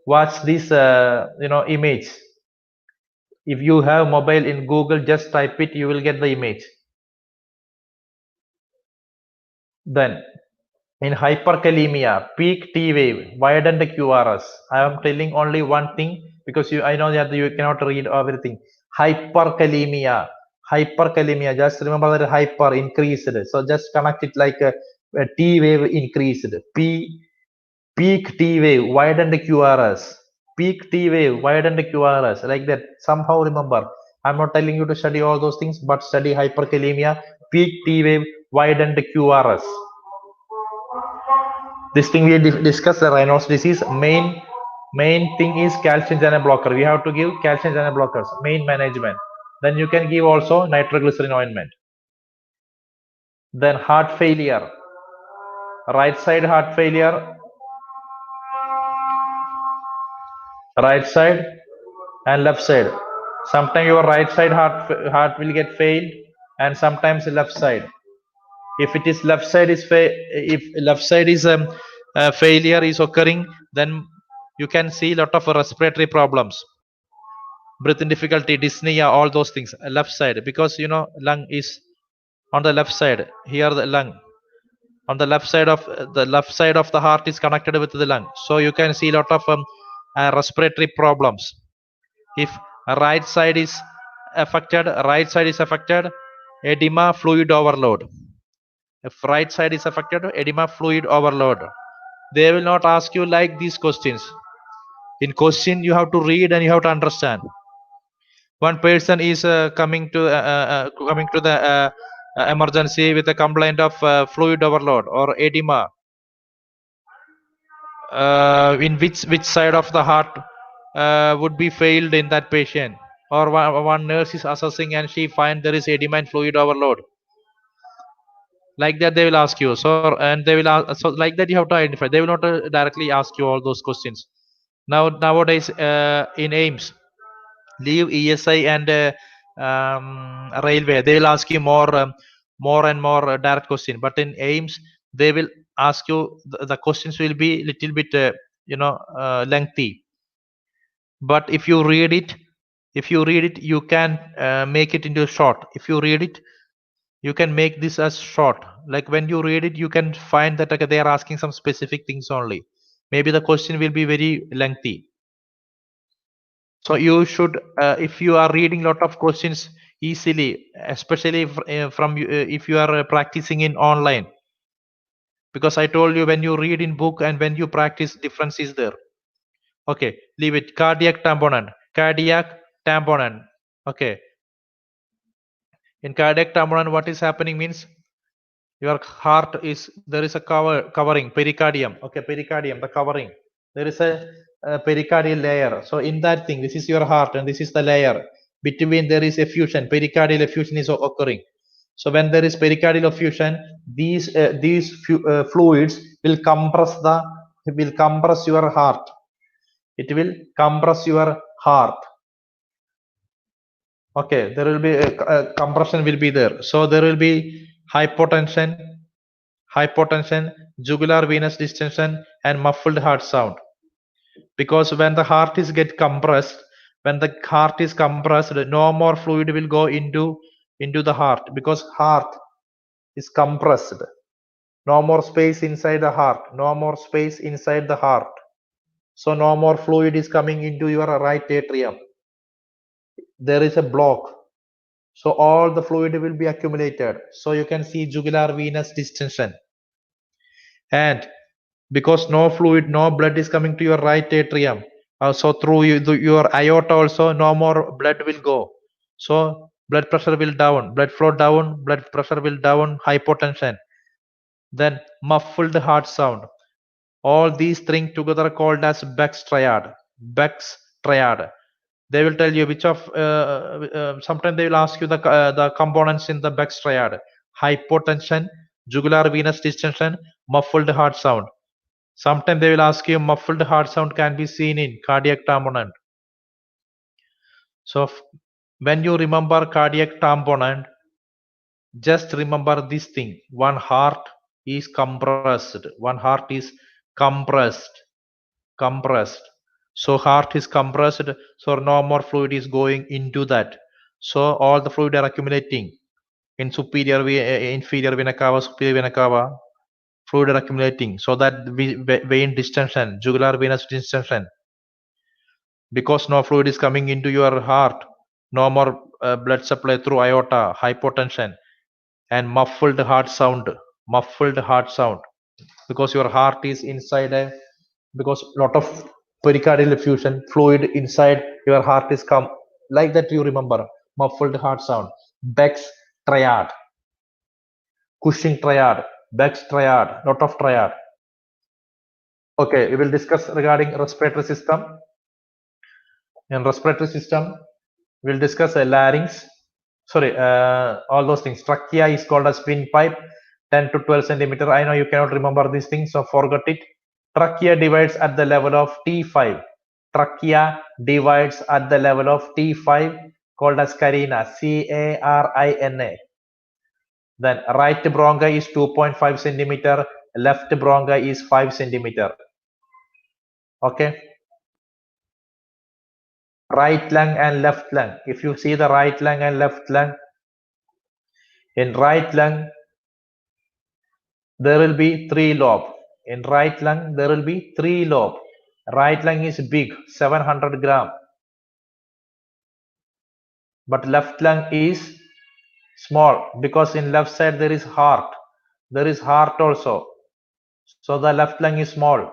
watch this image. If you have mobile in Google, just type it, you will get the image. Then in hyperkalemia, peak T wave, widened QRS. I am telling only one thing because I know that you cannot read everything. Hyperkalemia, just remember that hyper increased. So just connect it like a T wave increased. Peak T wave, widened QRS. Peak T wave, widened QRS, like that. Somehow remember. I'm not telling you to study all those things, but study hyperkalemia, peak T wave, widened QRS. This thing we discussed the Raynaud's disease. Main thing is calcium channel blocker. We have to give calcium channel blockers. Main management. Then you can give also nitroglycerin ointment. Then heart failure. Right side heart failure. Right side and left side. Sometimes your right side heart will get failed, and sometimes left side. If it is left side is failure is occurring, then you can see a lot of respiratory problems, breathing difficulty, dyspnea, all those things. Left side, because lung is on the left side. Here the lung on the left side of the heart is connected with the lung, so you can see a lot of respiratory problems. If right side is affected, edema, fluid overload. If right side is affected, edema, fluid overload. They will not ask you like these questions. In question, you have to read and you have to understand. One person is coming to the emergency with a complaint of fluid overload or edema. In which side of the heart would be failed in that patient? Or one nurse is assessing and she finds there is edema and fluid overload. Like that they will ask you. So like that you have to identify. They will not directly ask you all those questions. Nowadays in Aims, leave ESI and railway, they will ask you more and more direct question. But in Aims, they will ask you the questions will be little bit lengthy. But if you read it, you can make it into short. If you read it, you can make this as short. Like when you read it, you can find that they are asking some specific things only. Maybe the question will be very lengthy. So you should, if you are reading lot of questions easily, especially if you are practicing in online, because I told you when you read in book and when you practice, difference is there. Okay, leave it. Cardiac tamponade. Okay. In cardiac tamponade, what is happening means your heart is, there is a covering, pericardium. Okay, pericardium, the covering. There is a pericardial layer. So in that thing, this is your heart and this is the layer. between there is effusion, pericardial effusion is occurring. So when there is pericardial effusion, these fluids will compress your heart. It will compress your heart. Okay, there will be a compression will be there. So there will be hypotension, jugular venous distension, and muffled heart sound. Because when the heart is compressed, no more fluid will go into the heart, because heart is compressed. No more space inside the heart. So no more fluid is coming into your right atrium. There is a block. So all the fluid will be accumulated. So you can see jugular venous distension. And because no blood is coming to your right atrium, so through your aorta also, no more blood will go. So blood pressure will down, blood flow down, blood pressure will down, hypotension. Then muffled heart sound. All these things together called as Beck's triad. They will tell you which of. Sometimes they will ask you the components in the Beck's triad: hypotension, jugular venous distension, muffled heart sound. Sometimes they will ask you muffled heart sound can be seen in cardiac tamponade. So when you remember cardiac tamponade, just remember this thing: one heart is compressed. So heart is compressed, so no more fluid is going into that. So all the fluid are accumulating in inferior vena cava, superior vena cava. Fluid are accumulating, so that vein distension, jugular venous distension. Because no fluid is coming into your heart, no more blood supply through aorta, hypotension, and muffled heart sound. Because your heart is inside because lot of pericardial effusion, fluid inside your heart is come like that. You remember muffled heart sound. Beck's triad, Cushing triad, Beck's triad, lot of triad. Okay, we will discuss regarding respiratory system. In respiratory system, we'll discuss a larynx. Sorry, all those things. Trachea is called as windpipe, 10 to 12 centimeter. I know you cannot remember these things, so forget it. Trachea divides at the level of T5. Trachea divides at the level of T5, called as carina, C-A-R-I-N-A. Then right bronchi is 2.5 centimeter, left bronchi is 5 centimeter. Okay. Right lung and left lung. If you see the right lung and left lung, in right lung, there will be 3 lobes. In right lung, there will be 3 lobes. Right lung is big, 700 gram. But left lung is small, because in left side there is heart. There is heart also. So the left lung is small,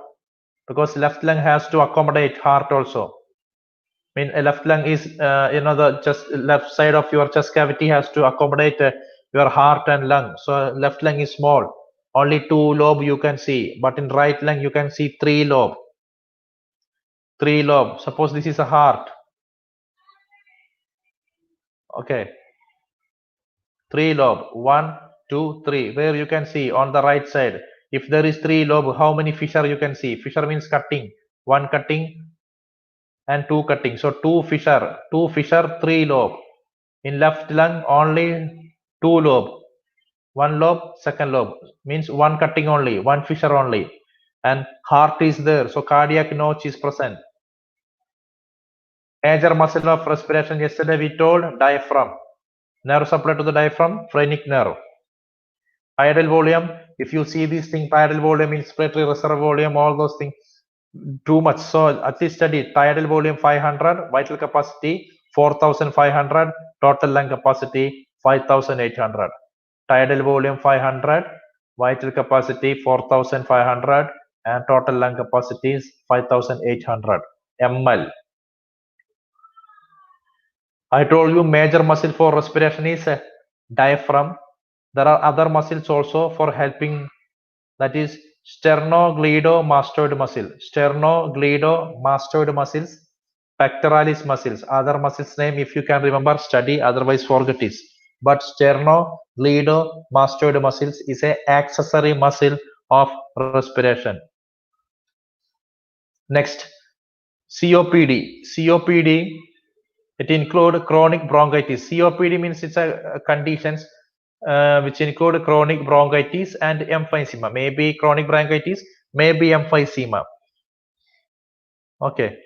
because left lung has to accommodate heart also. I mean, a left lung is, the just left side of your chest cavity has to accommodate your heart and lung. So left lung is small. Only 2 lobes you can see, but in right lung you can see 3 lobes. 3 lobes. Suppose this is a heart. Okay. 3 lobes. 1, 2, 3. Where you can see on the right side. If there is 3 lobes, how many fissure you can see? Fissure means cutting. 1 cutting and 2 cutting. So 2 fissure, 3 lobe. In left lung only 2 lobe. 1 lobe, second lobe, means 1 cutting only, 1 fissure only, and heart is there, so cardiac notch is present. Major muscle of respiration, yesterday we told diaphragm. Nerve supply to the diaphragm, phrenic nerve. Tidal volume, if you see this thing, tidal volume, inspiratory reserve volume, all those things, too much. So at least study tidal volume 500, vital capacity 4500, total lung capacity 5800. Tidal volume 500, vital capacity 4500, and total lung capacity is 5800 ml. I told you major muscle for respiration is diaphragm. There are other muscles also for helping, that is sternocleidomastoid muscle. Sternocleidomastoid muscles Pectoralis muscles. Other muscles name, if you can remember, study. Otherwise, forget it. But sternocleidomastoid muscles is a accessory muscle of respiration. Next, COPD. COPD, it include chronic bronchitis. COPD means it's a conditions which include chronic bronchitis and emphysema. Maybe chronic bronchitis, maybe emphysema. Okay.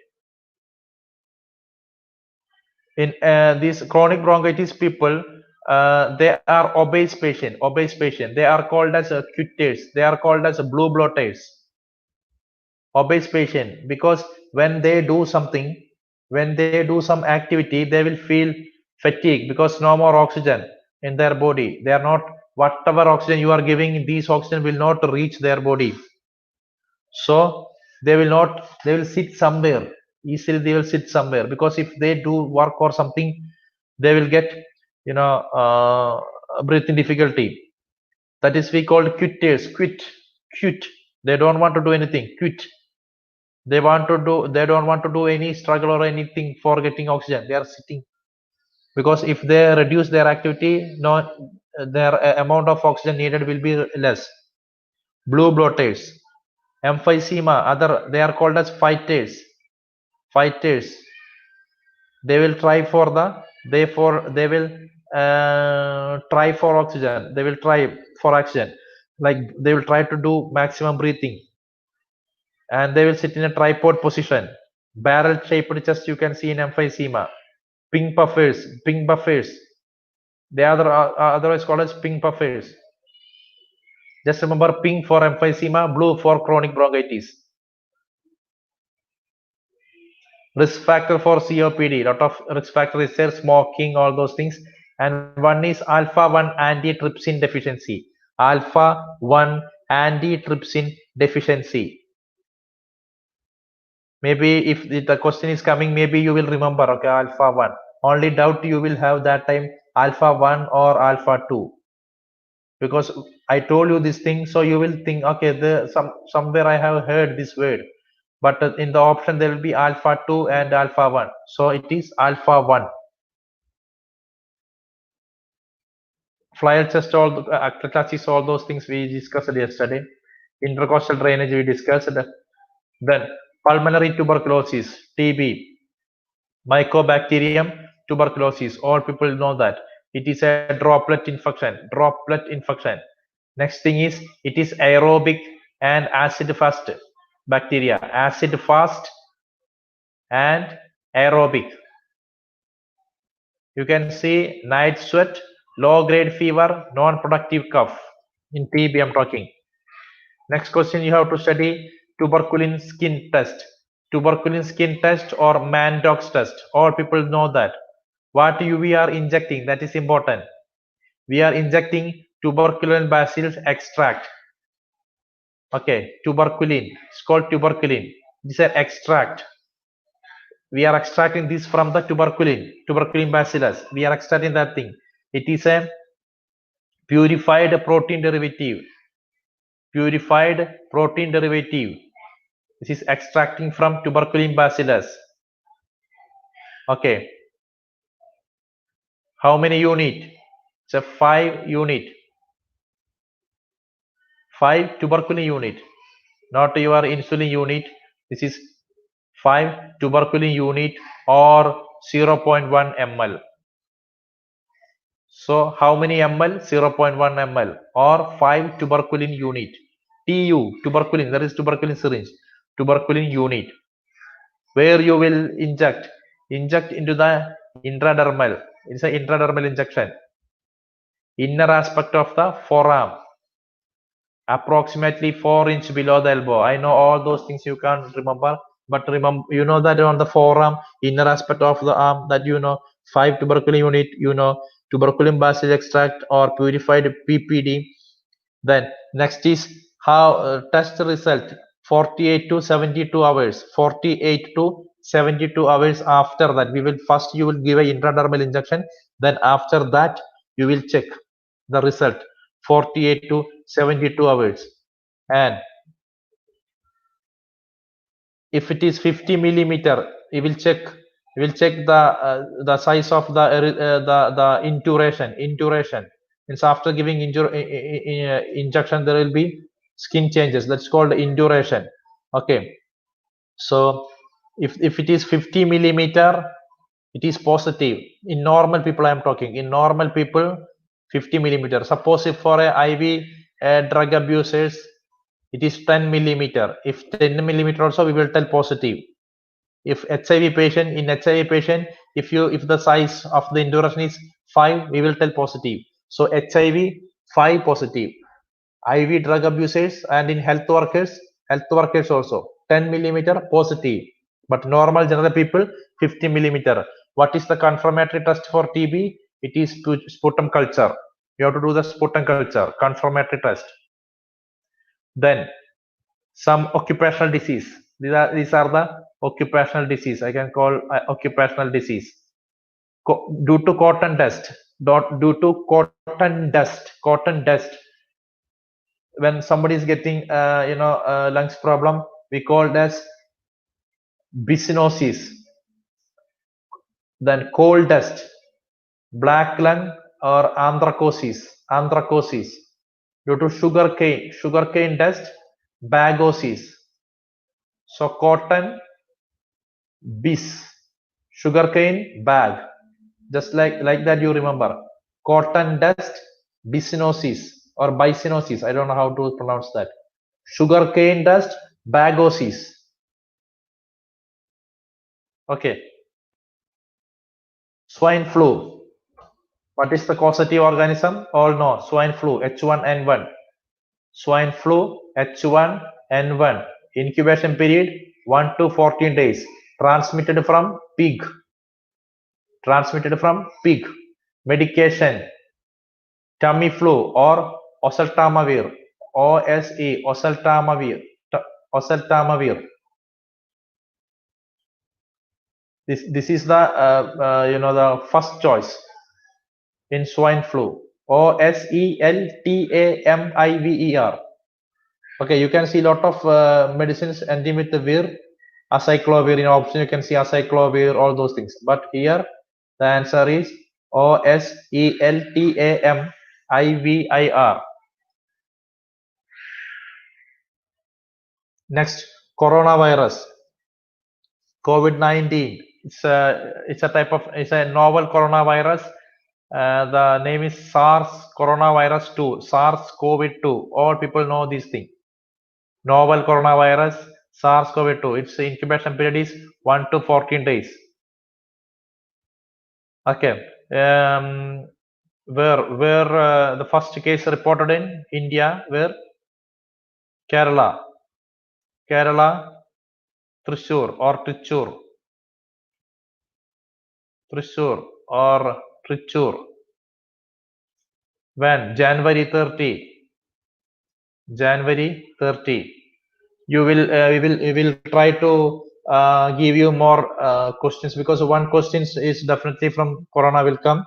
In these chronic bronchitis people, they are obese patient. Obese patient. They are called as QUITRES. They are called as blue bloaters. Obese patient, because when they do something, when they do some activity, they will feel fatigue because no more oxygen in their body. They are not, whatever oxygen you are giving, these oxygen will not reach their body. So they will sit somewhere. Easily they will sit somewhere, because if they do work or something, they will get, breathing difficulty. That is we called QUITRES. Quit. They don't want to do anything. Quit. They don't want to do any struggle or anything for getting oxygen. They are sitting, because if they reduce their activity, their amount of oxygen needed will be less. Blue bloaters. Emphysema, they are called as fighters. They will try for they will try for oxygen. They will try for oxygen. Like they will try to do maximum breathing, and they will sit in a tripod position. Barrel shaped chest you can see in emphysema. Pink puffers. They are otherwise called as pink puffers. Just remember, pink for emphysema, blue for chronic bronchitis. Risk factor for COPD. Lot of risk factor is there, smoking, all those things. And one is alpha-1 antitrypsin deficiency. Alpha-1 antitrypsin deficiency. Maybe if the question is coming, maybe you will remember, okay, alpha-1. Only doubt you will have that time, alpha-1 or alpha-2. Because I told you this thing, so you will think, okay, somewhere I have heard this word. But in the option there will be alpha-2 and alpha-1. So it is alpha-1. Flyer chest, all all those things we discussed yesterday. Intercostal drainage we discussed. Then pulmonary tuberculosis, TB, Mycobacterium tuberculosis. All people know that. It is a droplet infection. Next thing is, it is aerobic and acid fast bacteria. Acid fast and aerobic. You can see night sweat, low grade fever, non-productive cough. In TB I'm talking. Next question you have to study tuberculin skin test. Tuberculin skin test or MANTOUX test. All people know that. What we are injecting, that is important. We are injecting tuberculin bacillus extract. Okay, tuberculin. It's called tuberculin. This is an extract. We are extracting this from the tuberculin bacillus. We are extracting that thing. It is a purified protein derivative. This is extracting from tuberculin bacillus. Okay. How many unit? It's a 5 unit. 5 tuberculin unit. Not your insulin unit. This is 5 tuberculin unit or 0.1 ml. So how many ml? 0.1 ml or 5 tuberculin unit. TU, tuberculin, there is tuberculin syringe, tuberculin unit. Where you will inject into the intradermal. It's an intradermal injection. Inner aspect of the forearm, approximately 4 inches below the elbow. I know all those things you can't remember, but remember, you know that on the forearm, inner aspect of the arm, that 5 tuberculin unit, tuberculin bacillus extract or purified PPD. Then next is how test result 48 to 72 hours. 48 to 72 hours after that, you will give a intradermal injection. Then after that, you will check the result 48 to 72 hours. And if it is 50 millimeter, you will check the size of the induration means after giving injection there will be skin changes, that's called induration. Okay, so if it is 50 millimeter, it is positive. In normal people I am talking, in normal people 50 millimeter. Suppose if for a IV drug abusers it is 10 millimeter. If 10 millimeter also we will tell positive. If HIV patient, in HIV patient, if the size of the induration is 5, we will tell positive. So HIV 5 positive. IV drug abusers and in health workers also 10 millimeter positive. But normal general people 50 millimeter. What is the confirmatory test for TB? It is sputum culture. You have to do the sputum culture, confirmatory test. Then some occupational disease. These are the occupational disease. I can call occupational disease. Due to cotton dust, cotton dust. When somebody is getting lungs problem, we call it as byssinosis. Then coal dust, black lung or anthracosis. Due to sugarcane dust, bagosis. So cotton, bis, sugarcane, bag. Just like that you remember. Cotton dust, byssinosis or byssinosis. I don't know how to pronounce that. Sugarcane dust, bagosis. Okay. Swine flu. What is the causative organism? All know. Swine flu, H1N1. Swine flu, H1N1. Incubation period 1 to 14 days. Transmitted from pig. Medication, Tamiflu or oseltamivir. OSE, oseltamivir. This is the the first choice in swine flu. OSELTAMIVER. Okay, you can see a lot of medicines ending with the vir. Acyclovir in option, you can see acyclovir, all those things. But here the answer is OSELTAMIVIR. Next, coronavirus, COVID-19. It's a novel coronavirus. The name is SARS coronavirus 2, SARS-CoV-2. All people know this thing. Novel coronavirus, SARS-CoV-2. Its incubation period is 1 to 14 days. Okay. Where the first case reported in India? Where? Kerala, Thrissur or Trichure. When? January 30. You will we will try to give you more questions, because one question is definitely from corona will come.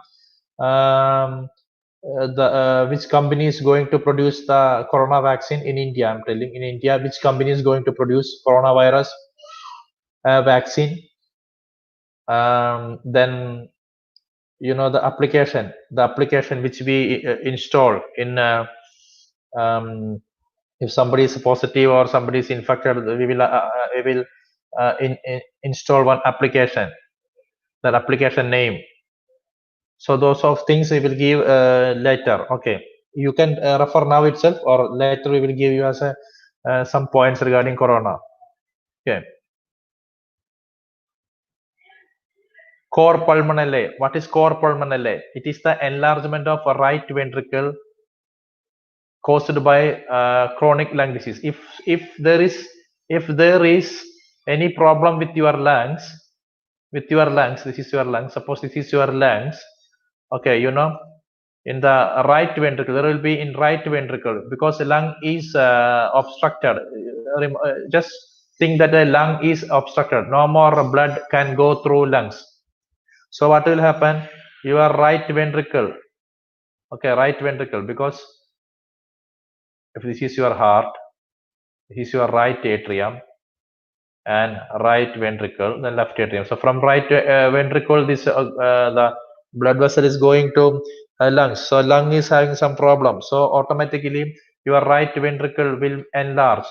Which company is going to produce the corona vaccine in India? I'm telling, in India, which company is going to produce coronavirus vaccine? Then the application which we install in if somebody is positive or somebody is infected, we will install one application, that application name. So those of things we will give later. Okay, you can refer now itself, or later we will give you as a some points regarding corona. Okay. Cor pulmonale. What is cor pulmonale? It is the enlargement of a right ventricle caused by chronic lung disease. If there is any problem with your lungs, this is your lungs. Suppose this is your lungs. Okay, in the right ventricle, there will be in right ventricle, because the lung is obstructed. Just think that the lung is obstructed. No more blood can go through lungs. So what will happen? Your right ventricle. Okay, right ventricle, because if this is your heart, this is your right atrium. and right ventricle, then left atrium. So from right ventricle, this the blood vessel is going to lungs. So lung is having some problem. So automatically your right ventricle will enlarge.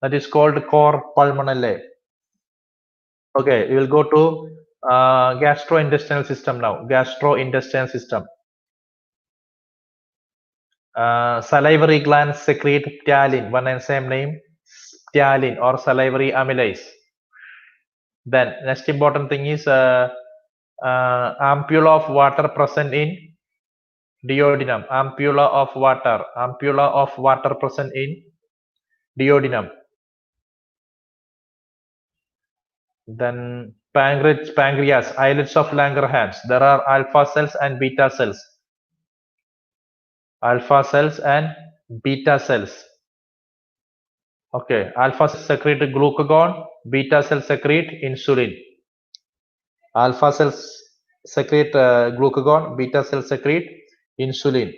That is called cor pulmonale. Okay, we will go to gastrointestinal system now. Gastrointestinal system. Salivary glands secrete ptyalin, one and same name, ptyalin or salivary amylase. Then next important thing is ampulla of water present in duodenum. Ampulla of water present in duodenum. Then pancreas, islets of Langerhans. There are alpha cells and beta cells. Alpha cells and beta cells. Okay, alpha cells secrete glucagon, beta cells secrete insulin. Alpha cells secrete glucagon, beta cells secrete insulin.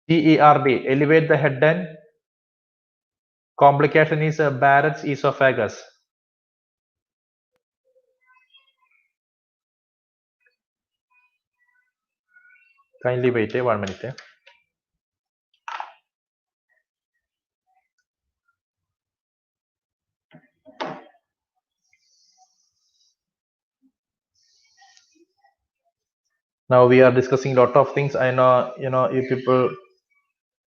GERD, elevate the head and complication is Barrett's esophagus. Kindly wait 1 minute. Now we are discussing a lot of things. I know, you people,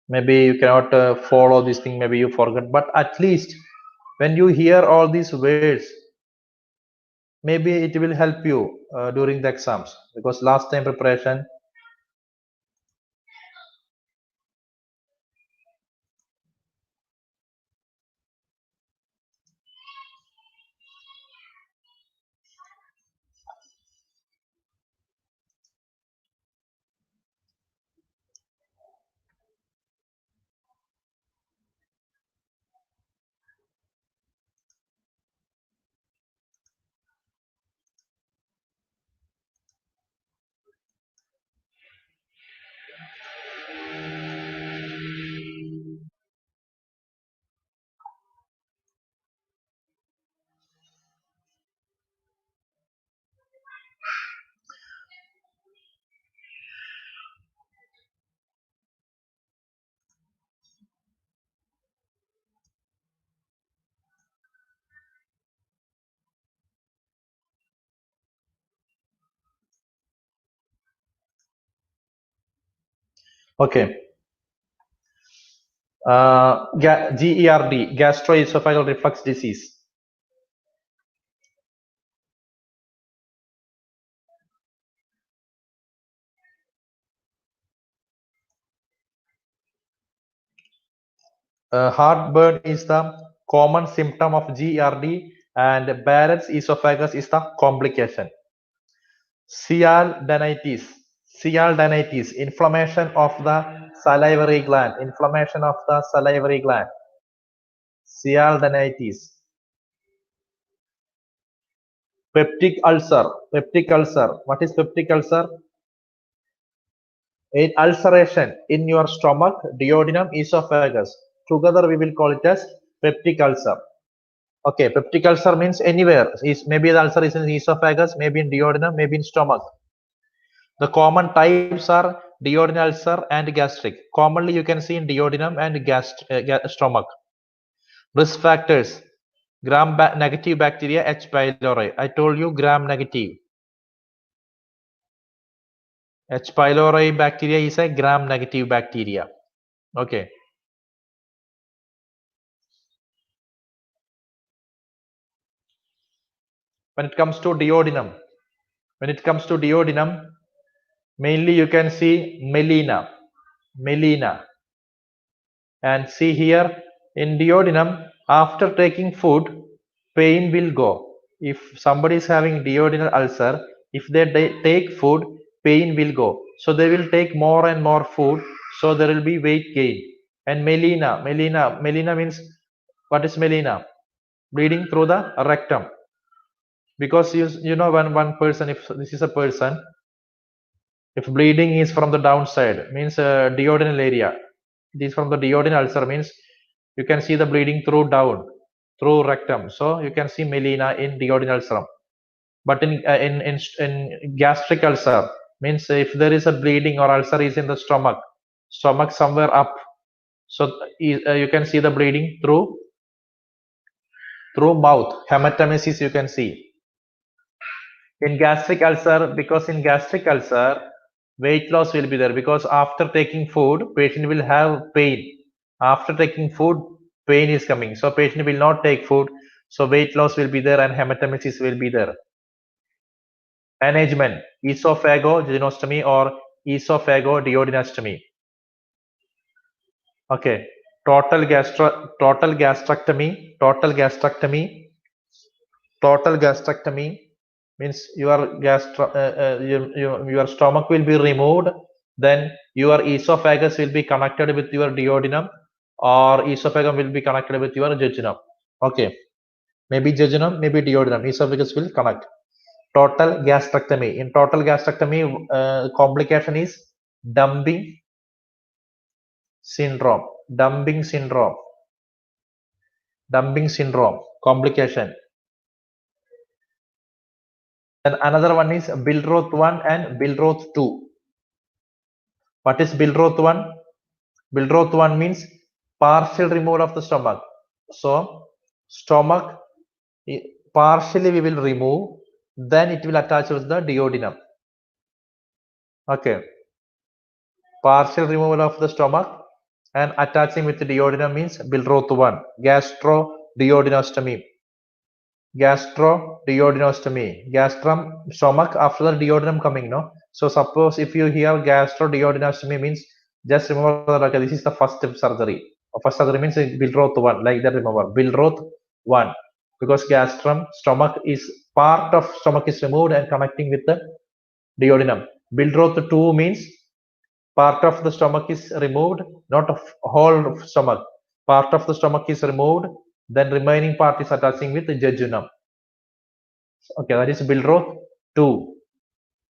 maybe you cannot follow this thing, maybe you forget, but at least when you hear all these words, maybe it will help you during the exams, because last time preparation. Okay. GERD, gastroesophageal reflux disease. Heartburn is the common symptom of GERD, and Barrett's esophagus is the complication. Cialdinitis, inflammation of the salivary gland, Cialdinitis. Peptic ulcer, what is peptic ulcer? An ulceration in your stomach, duodenum, esophagus. Together we will call it as peptic ulcer. Okay, peptic ulcer means anywhere. Maybe the ulcer is in the esophagus, maybe in duodenum, maybe in stomach. The common types are duodenal ulcer and gastric. Commonly you can see in duodenum and stomach. Risk factors: gram-negative bacteria, H. pylori. I told you gram-negative. H. pylori bacteria is a gram-negative bacteria. Okay. When it comes to duodenum, mainly you can see melena. And see here in duodenum, after taking food, pain will go. If somebody is having duodenal ulcer, if they take food, pain will go. So they will take more and more food, so there will be weight gain. And melena means, what is melena? Bleeding through the rectum. Because you know, when one person, if this is a person, if bleeding is from the downside, means duodenal area, it is from the duodenal ulcer, means you can see the bleeding through down. through rectum. So you can see melena in duodenal serum. But in gastric ulcer means if there is a bleeding or ulcer is in the stomach somewhere up, so you can see the bleeding through mouth. Hematemesis you can see. In gastric ulcer, because in gastric ulcer weight loss will be there, because after taking food patient will have pain. After taking food pain is coming, so patient will not take food, so weight loss will be there and hematemesis will be there. Management: esophagoduodenostomy or esophagoduodenostomy. Okay, total gastrectomy means your stomach will be removed, then your esophagus will be connected with your duodenum, or esophagus will be connected with your jejunum. Okay, maybe jejunum, maybe duodenum, esophagus will connect. Total gastrectomy. In total gastrectomy, complication is dumping syndrome. Complication. Then another one is Billroth 1 and Billroth 2. What is Billroth 1? Billroth 1 means partial removal of the stomach. So stomach partially we will remove, then it will attach with the duodenum. Okay, partial removal of the stomach and attaching with the duodenum means Billroth 1. Gastroduodenostomy. Gastrum, stomach, after the duodenum coming, no? So suppose if you hear gastroduodenostomy means just remember that this is the first surgery. First surgery means Billroth 1, like that, remember Billroth 1, because gastrum, stomach is part of stomach is removed and connecting with the duodenum. Billroth 2 means part of the stomach is removed, not a whole stomach. Part of the stomach is removed, then remaining part is attaching with the jejunum. Okay, that is Billroth 2.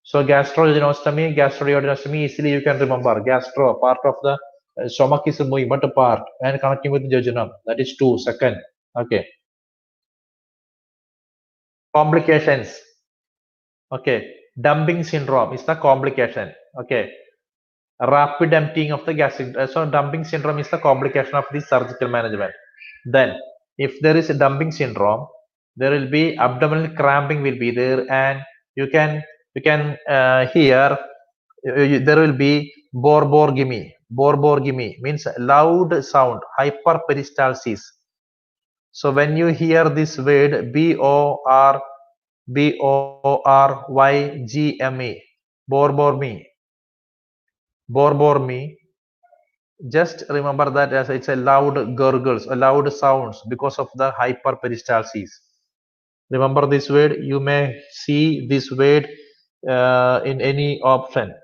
So gastroduodenostomy, easily you can remember. Gastro, part of the stomach is removing, but a part, and connecting with the jejunum. That is 2. Second. Okay. Complications. Okay. Dumping syndrome is the complication. Okay. Rapid emptying of the gastric. So dumping syndrome is the complication of the surgical management. Then, if there is a dumping syndrome, there will be abdominal cramping will be there, and you can hear there will be borborygmy. Borborygmy means loud sound, hyperperistalsis. So when you hear this word borborygme, borborygmy, just remember that as it's a loud gurgles, a loud sounds because of the hyperperistalsis. Remember this word. You may see this word in any option.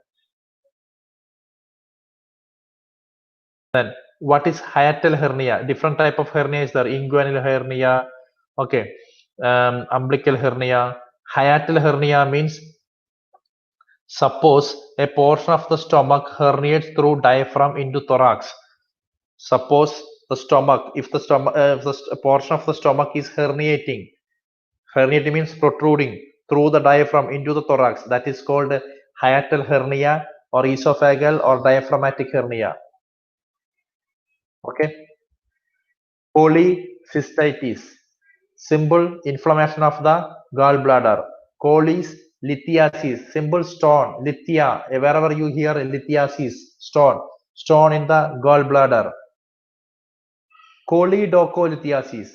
Then what is hiatal hernia? Different type of hernia is there. Inguinal hernia, okay, umbilical hernia. Hiatal hernia means suppose a portion of the stomach herniates through diaphragm into thorax. Suppose the stomach, if the portion of the stomach is herniating means protruding through the diaphragm into the thorax, that is called hiatal hernia or esophageal or diaphragmatic hernia. Okay. Cholecystitis, symbol inflammation of the gallbladder. Cholis, lithiasis, symbol stone, lithia, wherever you hear lithiasis, stone in the gallbladder. Choledocholithiasis,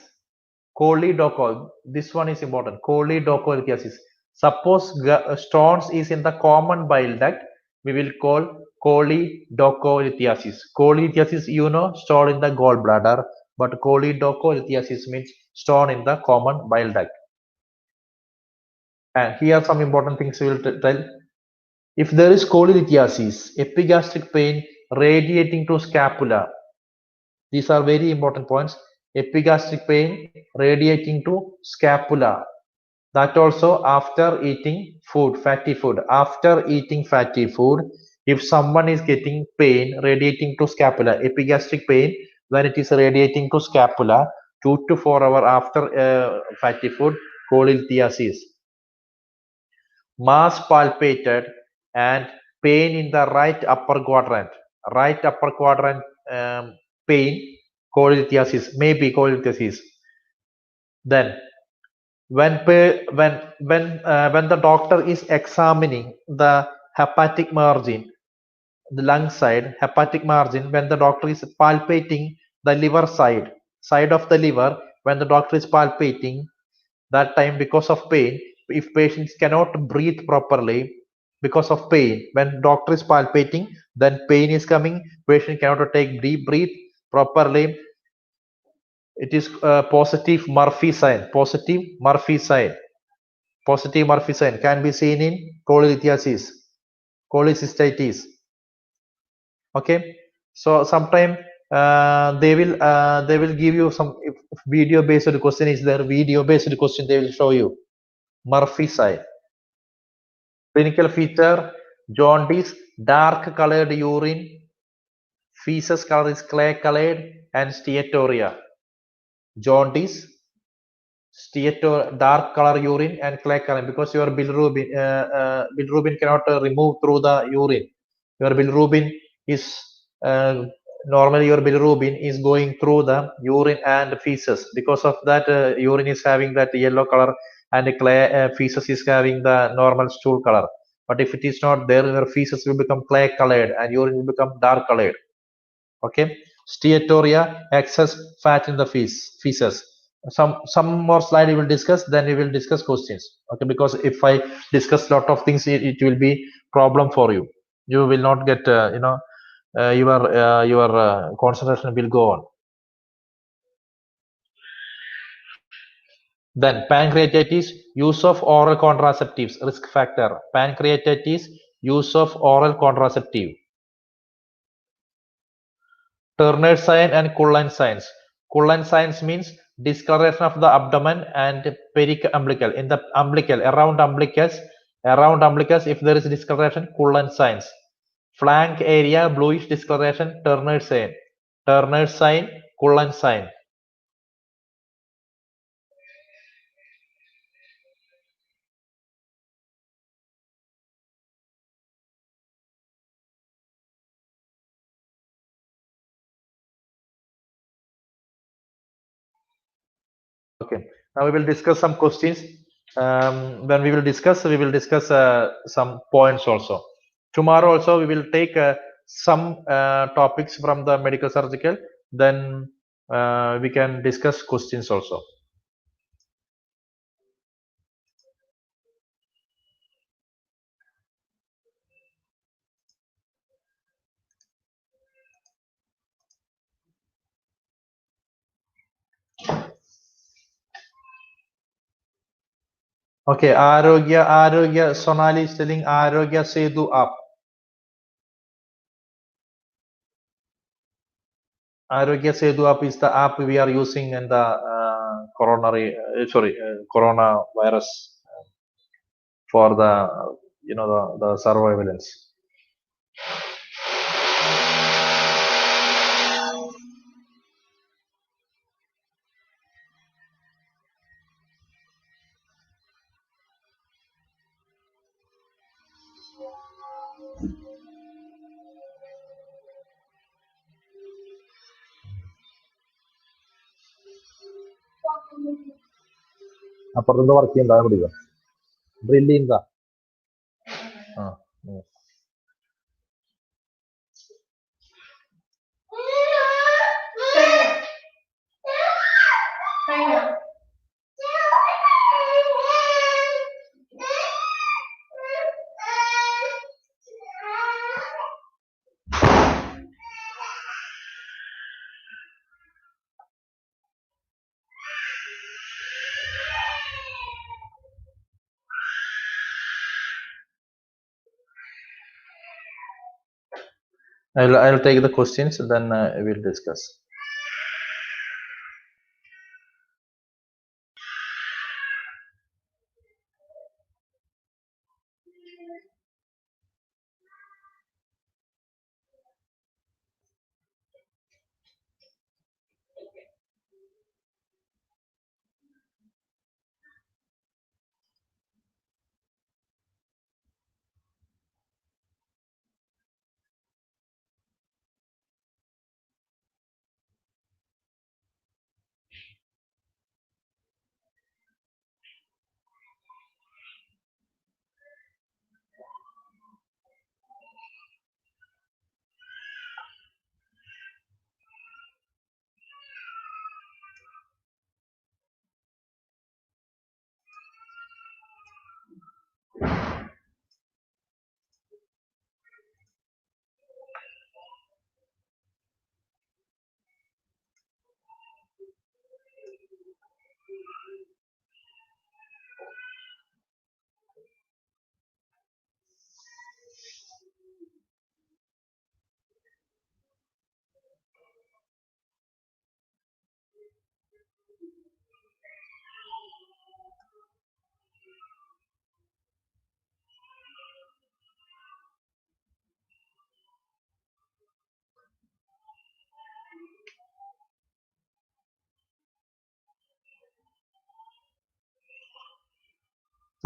this one is important. Choledocholithiasis. Suppose stones is in the common bile duct, we will call choledocholithiasis. Choledocholithiasis, you know, stone in the gallbladder, but choledocholithiasis means stone in the common bile duct. And here are some important things we will tell. If there is choledocholithiasis, epigastric pain radiating to scapula. These are very important points. Epigastric pain radiating to scapula. That also after eating food, fatty food. After eating fatty food, if someone is getting pain radiating to scapula, epigastric pain, when it is radiating to scapula, 2 to 4 hours after fatty food, cholelithiasis. Mass palpated and pain in the right upper quadrant. Right upper quadrant pain, cholelithiasis, maybe cholelithiasis. Then when the doctor is examining the hepatic margin, the lung side, hepatic margin, when the doctor is palpating the liver side of the liver, when the doctor is palpating, that time because of pain, if patients cannot breathe properly because of pain, when doctor is palpating, then pain is coming, patient cannot take deep breath properly. It is positive Murphy sign. Positive Murphy sign. Positive Murphy sign can be seen in cholelithiasis, cholecystitis. Okay, so sometime they will give you some video based question. Is there video based question? They will show you Murphy sign. Clinical feature: jaundice, dark colored urine, feces color is clay colored, and steatorrhea. Jaundice, dark color urine, and clay color, because your bilirubin cannot remove through the urine. Your bilirubin is normally your bilirubin is going through the urine and feces. Because of that, urine is having that yellow color, and clay feces is having the normal stool color. But if it is not there, your feces will become clay colored and urine will become dark colored. Okay, steatorrhea, excess fat in the feces. Some more slide we will discuss, then we will discuss questions. Okay, because if I discuss lot of things, it will be problem for you. You will not get your concentration will go on. Then pancreatitis, use of oral contraceptives, risk factor. Pancreatitis, use of oral contraceptive. Turner sign and Cullen signs. Cullen signs means discoloration of the abdomen and periumbilical. In the umbilical, around umbilicus, if there is discoloration, Cullen signs. Flank area, bluish discoloration, Turner sign. Turner sign, Cullen sign. Okay, now we will discuss some questions. When we will discuss some points also. Tomorrow also we will take some topics from the medical surgical. Then we can discuss questions also. Okay, Arogya, Sonali is telling Arogya Sedu app. Arogya Sedu app is the app we are using in the coronavirus for the the surveillance. അപ്പുറത്തുനിന്ന് work ചെയ്യണ്ട കുടിക്കുക drill ചെയ്യുന്നതാ I'll take the questions, then we'll discuss.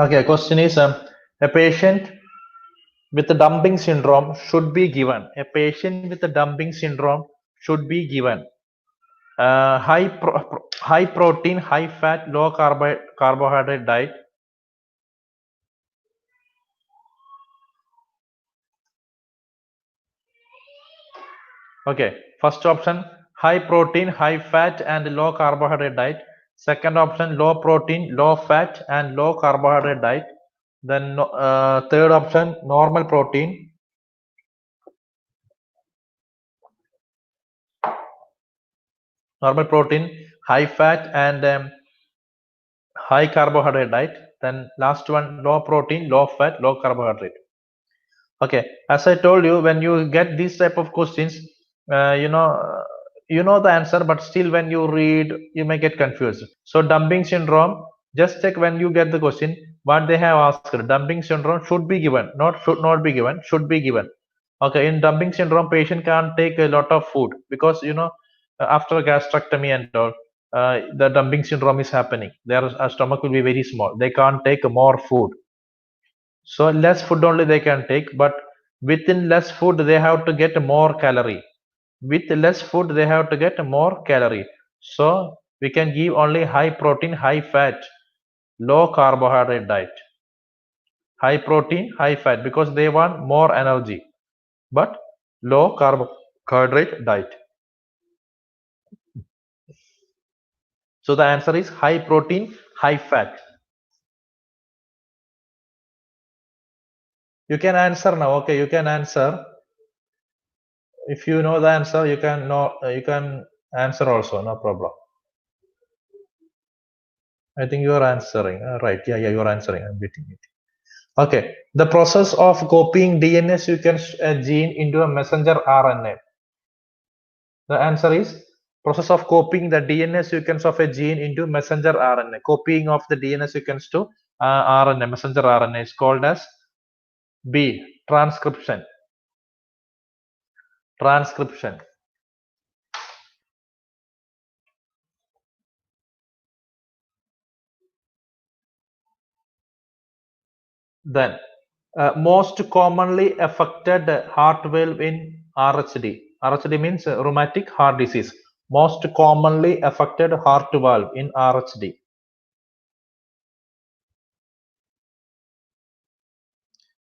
Okay, question is a patient with the dumping syndrome should be given. A patient with the dumping syndrome should be given high protein, high fat, low carbohydrate diet. Okay, first option high protein, high fat, and low carbohydrate diet. Second option low protein, low fat, and low carbohydrate diet. Then third option normal protein. Normal protein, high fat, and high carbohydrate diet. Then last one low protein, low fat, low carbohydrate. Okay, as I told you, when you get these type of questions, uh, you know you know the answer, but still when you read you may get confused. So dumping syndrome, just check when you get the question what they have asked. Dumping syndrome should be given, not should not be given, should be given. Okay, in dumping syndrome patient can't take a lot of food because after gastrectomy and all, the dumping syndrome is happening. Their stomach will be very small, they can't take more food, so less food only they can take, but within less food they have to get more calorie. With less food they have to get more calorie. So we can give only high protein, high fat, low carbohydrate diet. High protein, high fat because they want more energy, but low carbohydrate diet. So the answer is high protein, high fat. You can answer now. Okay, you can answer. If you know the answer, you can know. You can answer also. No problem. I think you are answering. Right. Yeah, yeah, you are answering. I'm waiting. Okay. The process of copying DNA sequence gene into a messenger RNA. The answer is process of copying the DNA sequence of a gene into messenger RNA. Copying of the DNA sequence to RNA, messenger RNA is called as B, transcription. Transcription. Then, most commonly affected heart valve in RHD. RHD means rheumatic heart disease. Most commonly affected heart valve in RHD.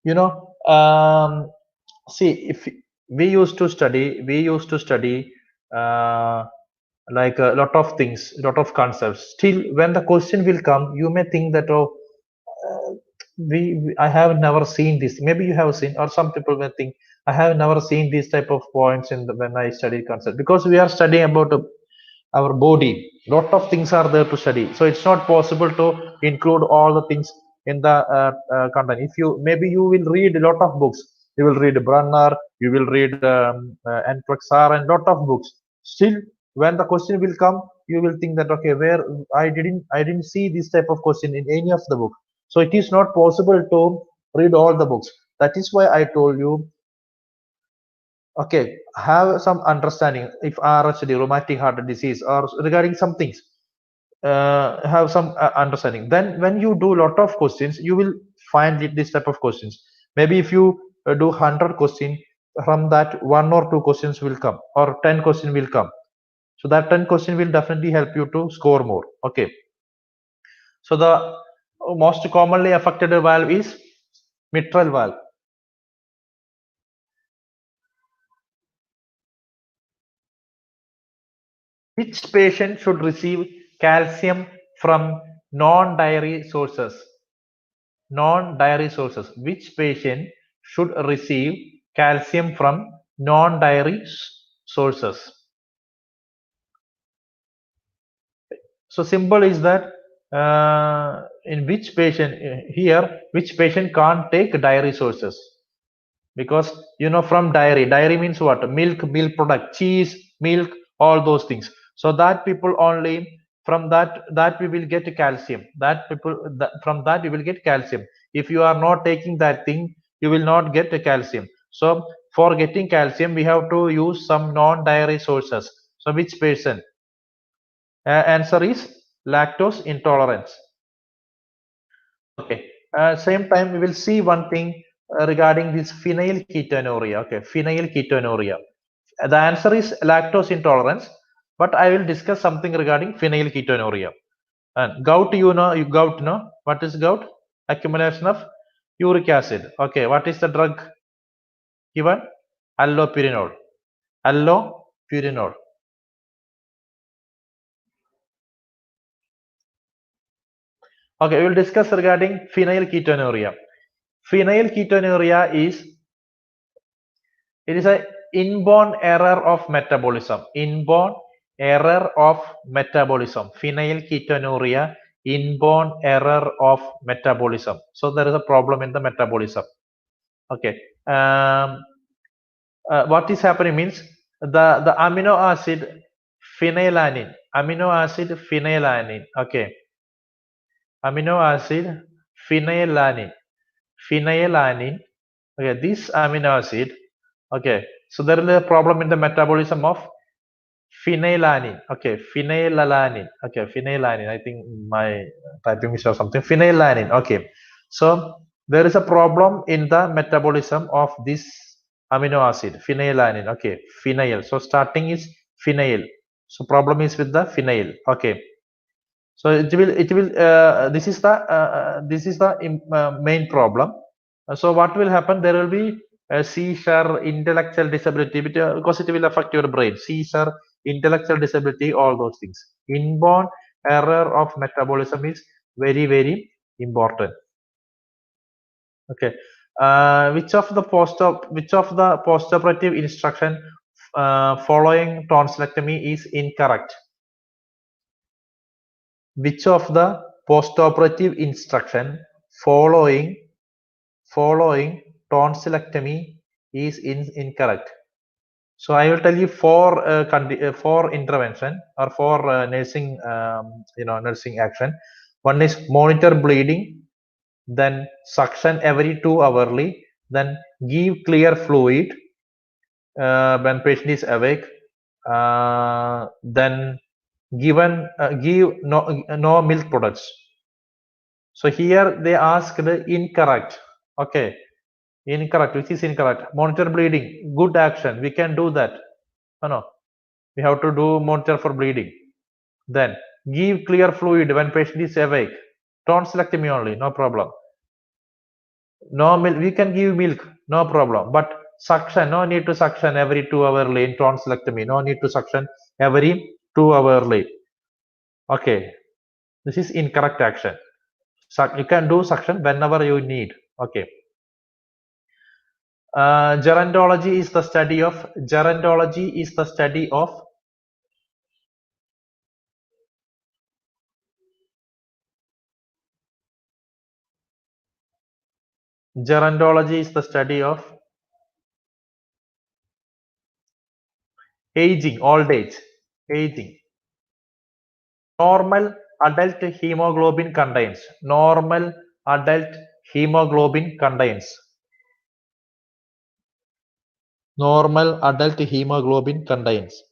You know, see, if we used to study like a lot of things, lot of concepts. Still, when the question will come, you may think that, oh, I have never seen this. Maybe you have seen, or some people may think I have never seen these type of points in when I study concept, because we are studying about our body. Lot of things are there to study, so it's not possible to include all the things in the content. If you maybe you will read a lot of books, you will read Brunner, you will read Antrexar and lot of books. Still, when the question will come, you will think that, okay, where I didn't see this type of question in any of the book. So it is not possible to read all the books. That is why I told you, okay, have some understanding if RHD, rheumatic heart disease, or regarding some things, have some understanding. Then when you do lot of questions, you will find this type of questions. Maybe if you do 100 questions, from that 1 or 2 questions will come, or 10 questions will come. So that 10 question will definitely help you to score more. Okay. So the most commonly affected valve is mitral valve. Which patient should receive calcium from non-dairy sources? Non-dairy sources. Which patient should receive calcium from non-dairy sources? So simple is that in which patient here, which patient can't take dairy sources? Because from dairy means what? Milk product, cheese, milk, all those things. So that people only from that we will get calcium. From that we will get calcium. If you are not taking that thing, you will not get a calcium. So for getting calcium, we have to use some non-dairy sources. So which person? Answer is lactose intolerance. Okay, Same time, we will see one thing regarding this phenylketonuria. Okay, phenylketonuria. The answer is lactose intolerance, but I will discuss something regarding phenylketonuria. And gout, you know, gout, no? What is gout? Accumulation of uric acid. Okay, what is the drug given? Allopurinol. Allopurinol. Okay, we will discuss regarding phenylketonuria. Phenylketonuria is an inborn error of metabolism. Inborn error of metabolism. Phenylketonuria, inborn error of metabolism. So there is a problem in the metabolism. Okay. What is happening means the amino acid phenylalanine. Amino acid phenylalanine. Okay. Amino acid phenylalanine. Phenylalanine. Okay, this amino acid. Okay, so there is a problem in the metabolism of phenylalanine. Okay, phenylalanine. Okay, phenylalanine. I think my typing is or something. Phenylalanine. Okay, so there is a problem in the metabolism of this amino acid, phenylalanine. Okay, phenyl. So starting is phenyl. So problem is with the phenyl. Okay. So it will this is the main problem. So what will happen? There will be a seizure, intellectual disability, because it will affect your brain. Seizure, intellectual disability, all those things. Inborn error of metabolism is very, very important. Okay. Which of the postoperative instruction following tonsillectomy is incorrect? Which of the postoperative instruction following tonsillectomy is incorrect? So I will tell you four intervention or four nursing nursing action. One is monitor bleeding, then suction every 2 hourly, then give clear fluid when patient is awake, then give no milk products. So here they ask the incorrect. Okay, incorrect. Which is incorrect? Monitor bleeding. Good action. We can do that. No, we have to do monitor for bleeding. Then give clear fluid when patient is awake. Tonsillectomy only. No problem. No milk. We can give milk. No problem. But suction. No need to suction every 2 hourly in tonsillectomy. No need to suction every 2 hourly. Okay. This is incorrect action. You can do suction whenever you need. Okay. Gerontology is the study of gerontology is the study of aging, old age, aging. Normal adult hemoglobin contains. Normal adult hemoglobin contains. Normal adult hemoglobin contains.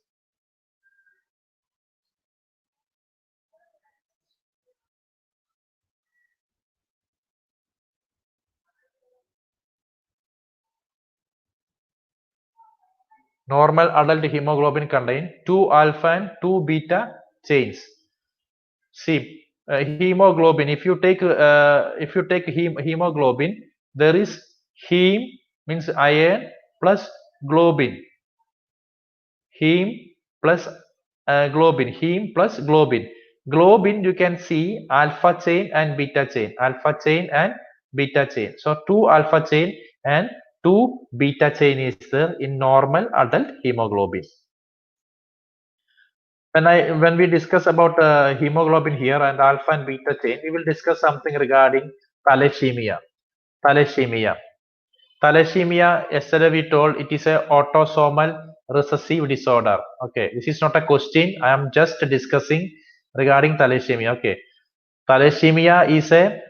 Normal adult hemoglobin contain 2 alpha and 2 beta chains. See, hemoglobin. If you take hemoglobin, there is heme means iron plus globin. Heme plus globin. Heme plus globin. Globin you can see alpha chain and beta chain. Alpha chain and beta chain. So 2 alpha chain and 2 beta chain is there in normal adult hemoglobin. When we discuss about hemoglobin here and alpha and beta chain, we will discuss something regarding thalassemia. Thalassemia. Thalassemia, yesterday we told it is a autosomal recessive disorder. Okay, this is not a question. I am just discussing regarding thalassemia. Okay, thalassemia is a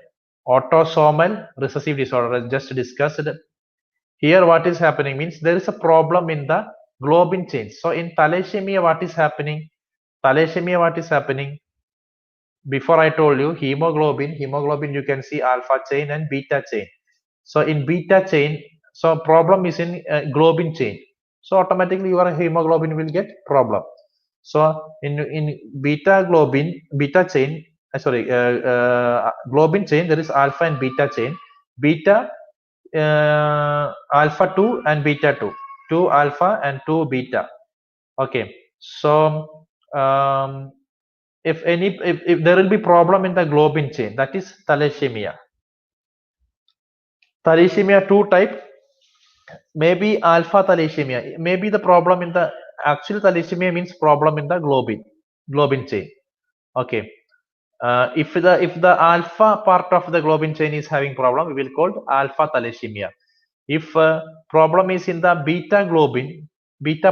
autosomal recessive disorder. I just discussed. Here what is happening means there is a problem in the globin chain. So in thalassemia what is happening? Thalassemia what is happening? before I told you hemoglobin you can see alpha chain and beta chain. So in beta chain, so problem is in globin chain. So automatically your hemoglobin will get problem. So in beta chain, globin chain, there is alpha and beta chain. Beta alpha 2 and beta 2, 2 alpha and 2 beta. Okay, so if there will be problem in the globin chain, that is thalassemia. Thalassemia 2 type, maybe alpha thalassemia, maybe the problem in the actual thalassemia means problem in the globin chain. Okay, if the alpha part of the globin chain is having problem, we will call alpha thalassemia. If problem is in the beta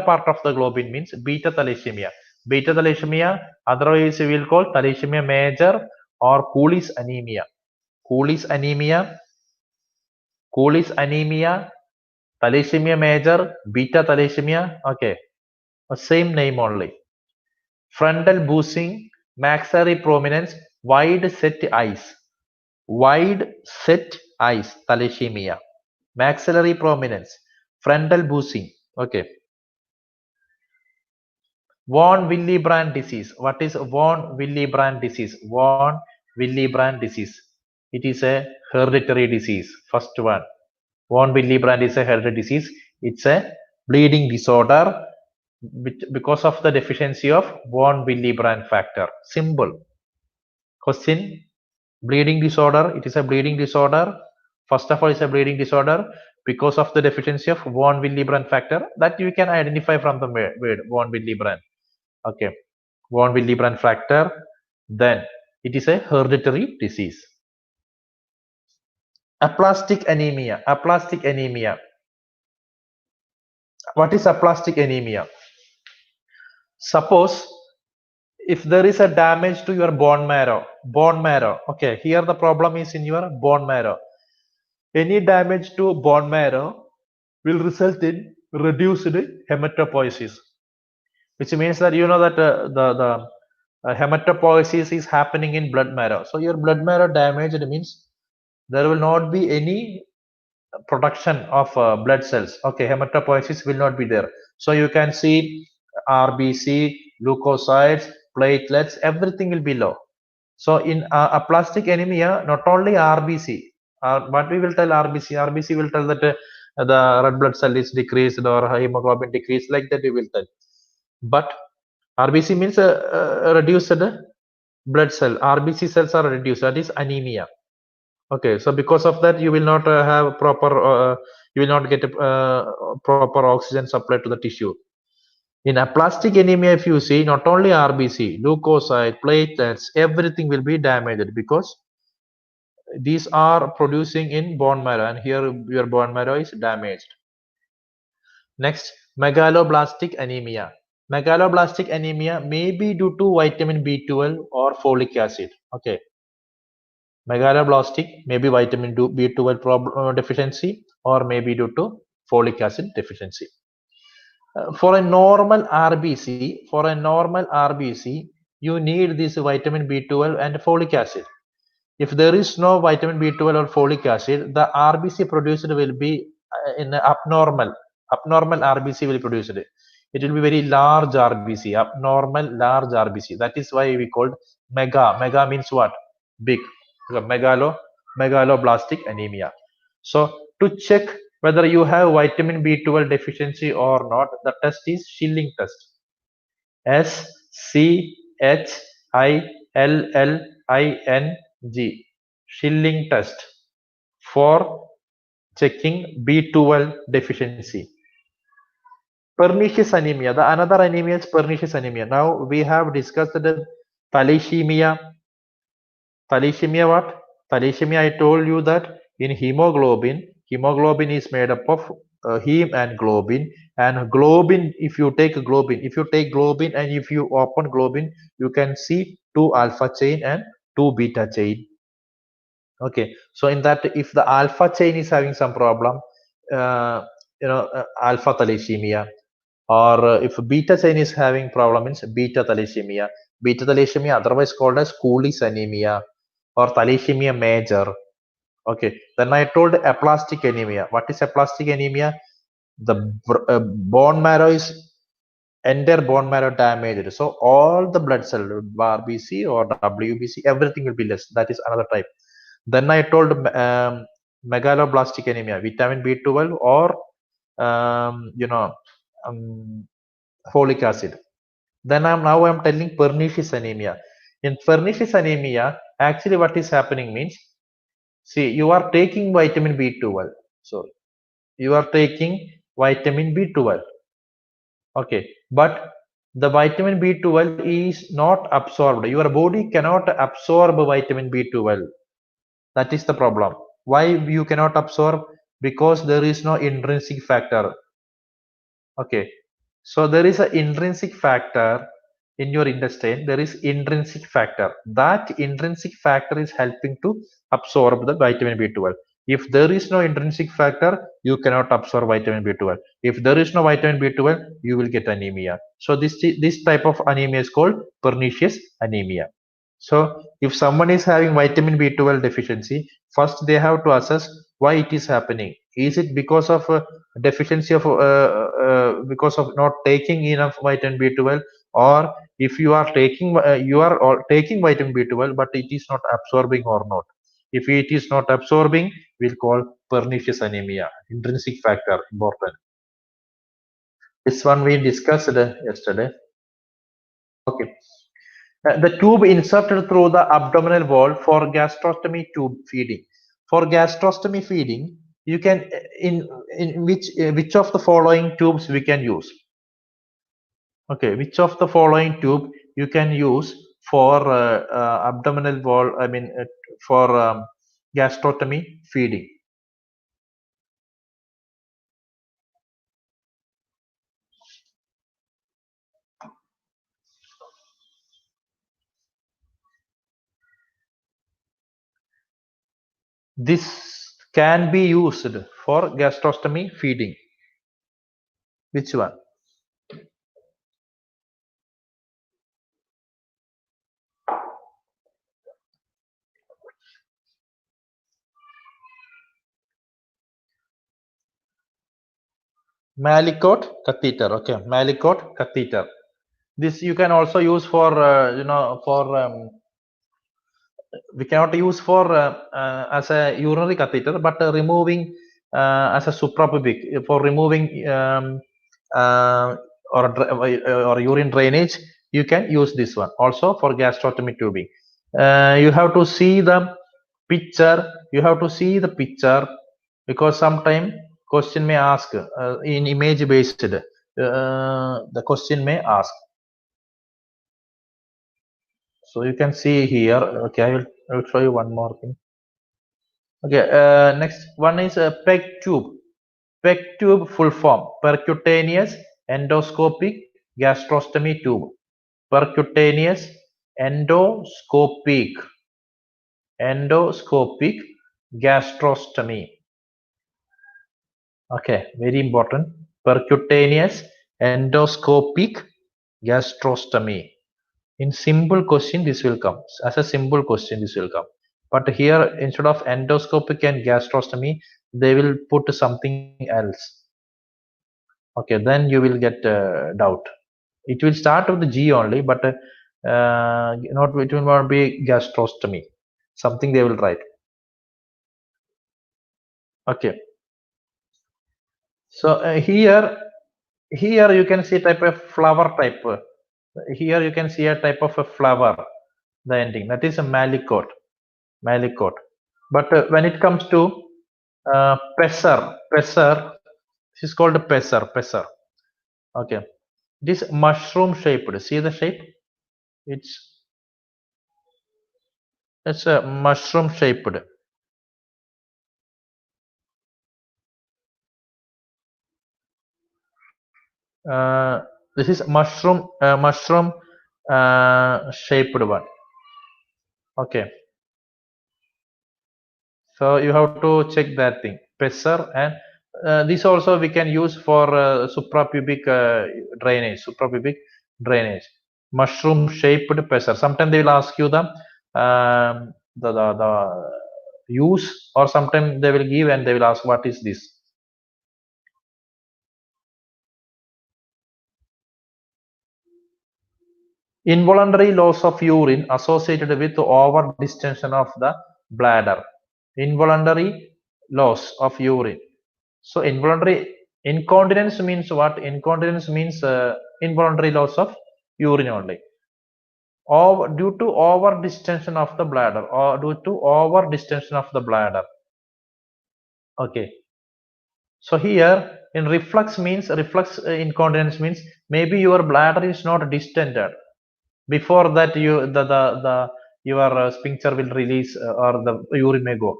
part of the globin means beta thalassemia. Beta thalassemia, otherwise we will call thalassemia major or Cooley's anemia. Cooley's anemia, thalassemia major, beta thalassemia. Okay, same name only. Frontal boozing, maxillary prominence, wide set eyes. Wide set eyes, thalassemia. Maxillary prominence, frontal boozing. Okay. Von Willebrand disease. What is von Willebrand disease? Von Willebrand disease. It is a hereditary disease. First one. Von Willebrand is a hereditary disease. It's a bleeding disorder because of the deficiency of von Willebrand factor. Simple. Question. Bleeding disorder. It is a bleeding disorder. First of all, it's a bleeding disorder because of the deficiency of von Willebrand factor that you can identify from the word von Willebrand. Okay, von Willebrand factor. Then it is a hereditary disease. Aplastic anemia. Aplastic anemia. What is aplastic anemia? Suppose if there is a damage to your bone marrow. Okay, here the problem is in your bone marrow. Any damage to bone marrow will result in reduced hematopoiesis, which means that you know that the hematopoiesis is happening in blood marrow. So your blood marrow damaged means there will not be any production of blood cells. Okay, hematopoiesis will not be there. So you can see RBC, leukocytes, platelets, everything will be low. So in aplastic anemia, not only RBC, what we will tell RBC will tell that the red blood cell is decreased or hemoglobin decreased, like that we will tell. But RBC means reduced blood cell. RBC cells are reduced. That is anemia. Okay, so because of that, you will not have proper, you will not get proper oxygen supply to the tissue. In aplastic anemia, if you see, not only RBC, leukocyte, platelets, everything will be damaged because these are producing in bone marrow, and here your bone marrow is damaged. Next, megaloblastic anemia. Megaloblastic anemia may be due to vitamin B12 or folic acid. Okay. Megaloblastic may be vitamin B12 deficiency or may be due to folic acid deficiency. For a normal RBC, you need this vitamin B12 and folic acid. If there is no vitamin B12 or folic acid, the RBC produced will be in abnormal RBC will produce it. It will be very large RBC, abnormal large RBC. That is why we called mega. Mega means what? Big. Megaloblastic anemia. So to check whether you have vitamin B12 deficiency or not, the test is Schilling test. SCHILLING. Schilling test for checking B12 deficiency. Pernicious anemia. The another anemia is pernicious anemia. Now we have discussed the thalassemia. Thalassemia what? Thalassemia, I told you that in hemoglobin is made up of heme and globin. And globin, if you take globin and if you open globin, you can see 2 alpha chain and 2 beta chain. Okay, so in that, if the alpha chain is having some problem, alpha thalassemia, or if beta chain is having problem, means beta thalassemia. Beta thalassemia, otherwise called as Cooley's anemia or thalassemia major. Okay, then I told aplastic anemia. What is aplastic anemia? The bone marrow is entire bone marrow damaged. So all the blood cell, RBC or WBC, everything will be less. That is another type. Then I told megaloblastic anemia, vitamin B12 or folic acid. Then I'm telling pernicious anemia. In pernicious anemia, actually what is happening means, see, you are taking vitamin B12. So you are taking vitamin B12. Okay, but the vitamin B12 is not absorbed. Your body cannot absorb vitamin B12. That is the problem. Why you cannot absorb? Because there is no intrinsic factor. Okay, so there is an intrinsic factor in your intestine. There is intrinsic factor. That intrinsic factor is helping to absorb the vitamin B12. If there is no intrinsic factor, you cannot absorb vitamin B12. If there is no vitamin B12, you will get anemia. So this type of anemia is called pernicious anemia. So if someone is having vitamin B12 deficiency, first they have to assess why it is happening. Is it because of deficiency of because of not taking enough vitamin B12, or if you are taking taking vitamin B12 but it is not absorbing or not? If it is not absorbing, we'll call pernicious anemia. Intrinsic factor important. This one we discussed yesterday. Okay. The tube inserted through the abdominal wall for gastrostomy tube feeding. For gastrostomy feeding, you can in which of the following tubes we can use? Okay, which of the following tube you can use for abdominal wall? I mean, for gastrostomy feeding. This can be used for gastrostomy feeding. Which one? Malicot catheter. Okay, Malicot catheter. This you can also use for we cannot use for as a urinary catheter, but removing as a suprapubic for removing or urine drainage. You can use this one also for gastrostomy tubing. You have to see the picture. You have to see the picture because sometime question may ask in image based. The question may ask. So you can see here. Okay, I will show you one more thing. Okay, next one is a PEG tube. PEG tube full form: percutaneous endoscopic gastrostomy tube. Percutaneous endoscopic gastrostomy. Okay, very important. Percutaneous endoscopic gastrostomy. In simple question, this will come as a simple question. This will come, but here instead of endoscopic and gastrostomy, they will put something else. Okay, then you will get doubt. It will start with the G only, but not it will not be gastrostomy. Something they will write. Okay. So here you can see type of flower type. Here you can see a type of a flower. The ending that is a malicot. But when it comes to pesser, this is called pesser. Okay, this mushroom shaped. See the shape? It's a mushroom shaped. This is mushroom shaped one. Okay. So you have to check that thing, pesser, and this also we can use for suprapubic drainage. mushroom shaped pressure. Sometimes they will ask you the use, or sometimes they will give and they will ask what is this. Involuntary loss of urine associated with over distension of the bladder. Involuntary loss of urine. So involuntary incontinence means what? Incontinence means involuntary loss of urine only. Or due to over distension of the bladder, or due to over distension of the bladder. Okay. So here in reflux means incontinence means maybe your bladder is not distended. Before that, your sphincter will release or the urine may go.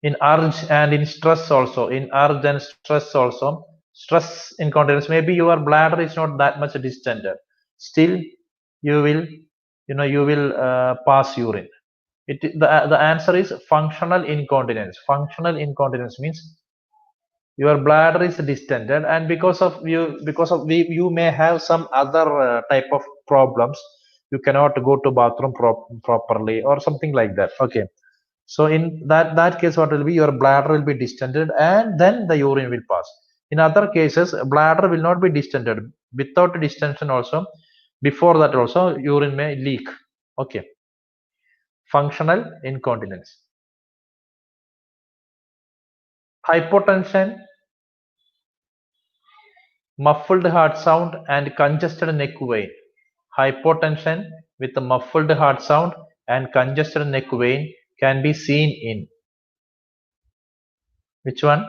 In urge and in stress also, stress incontinence, maybe your bladder is not that much distended. Still, you will pass urine. The answer is functional incontinence. Functional incontinence means your bladder is distended, and because of you may have some other type of problems. You cannot go to bathroom properly or something like that. Okay. So in that case, what will be, your bladder will be distended and then the urine will pass. In other cases, bladder will not be distended. Without distension also, before that also, urine may leak. Okay. Functional incontinence. Hypotension, muffled heart sound and congested neck vein. Hypotension with a muffled heart sound and congested neck vein can be seen in which one?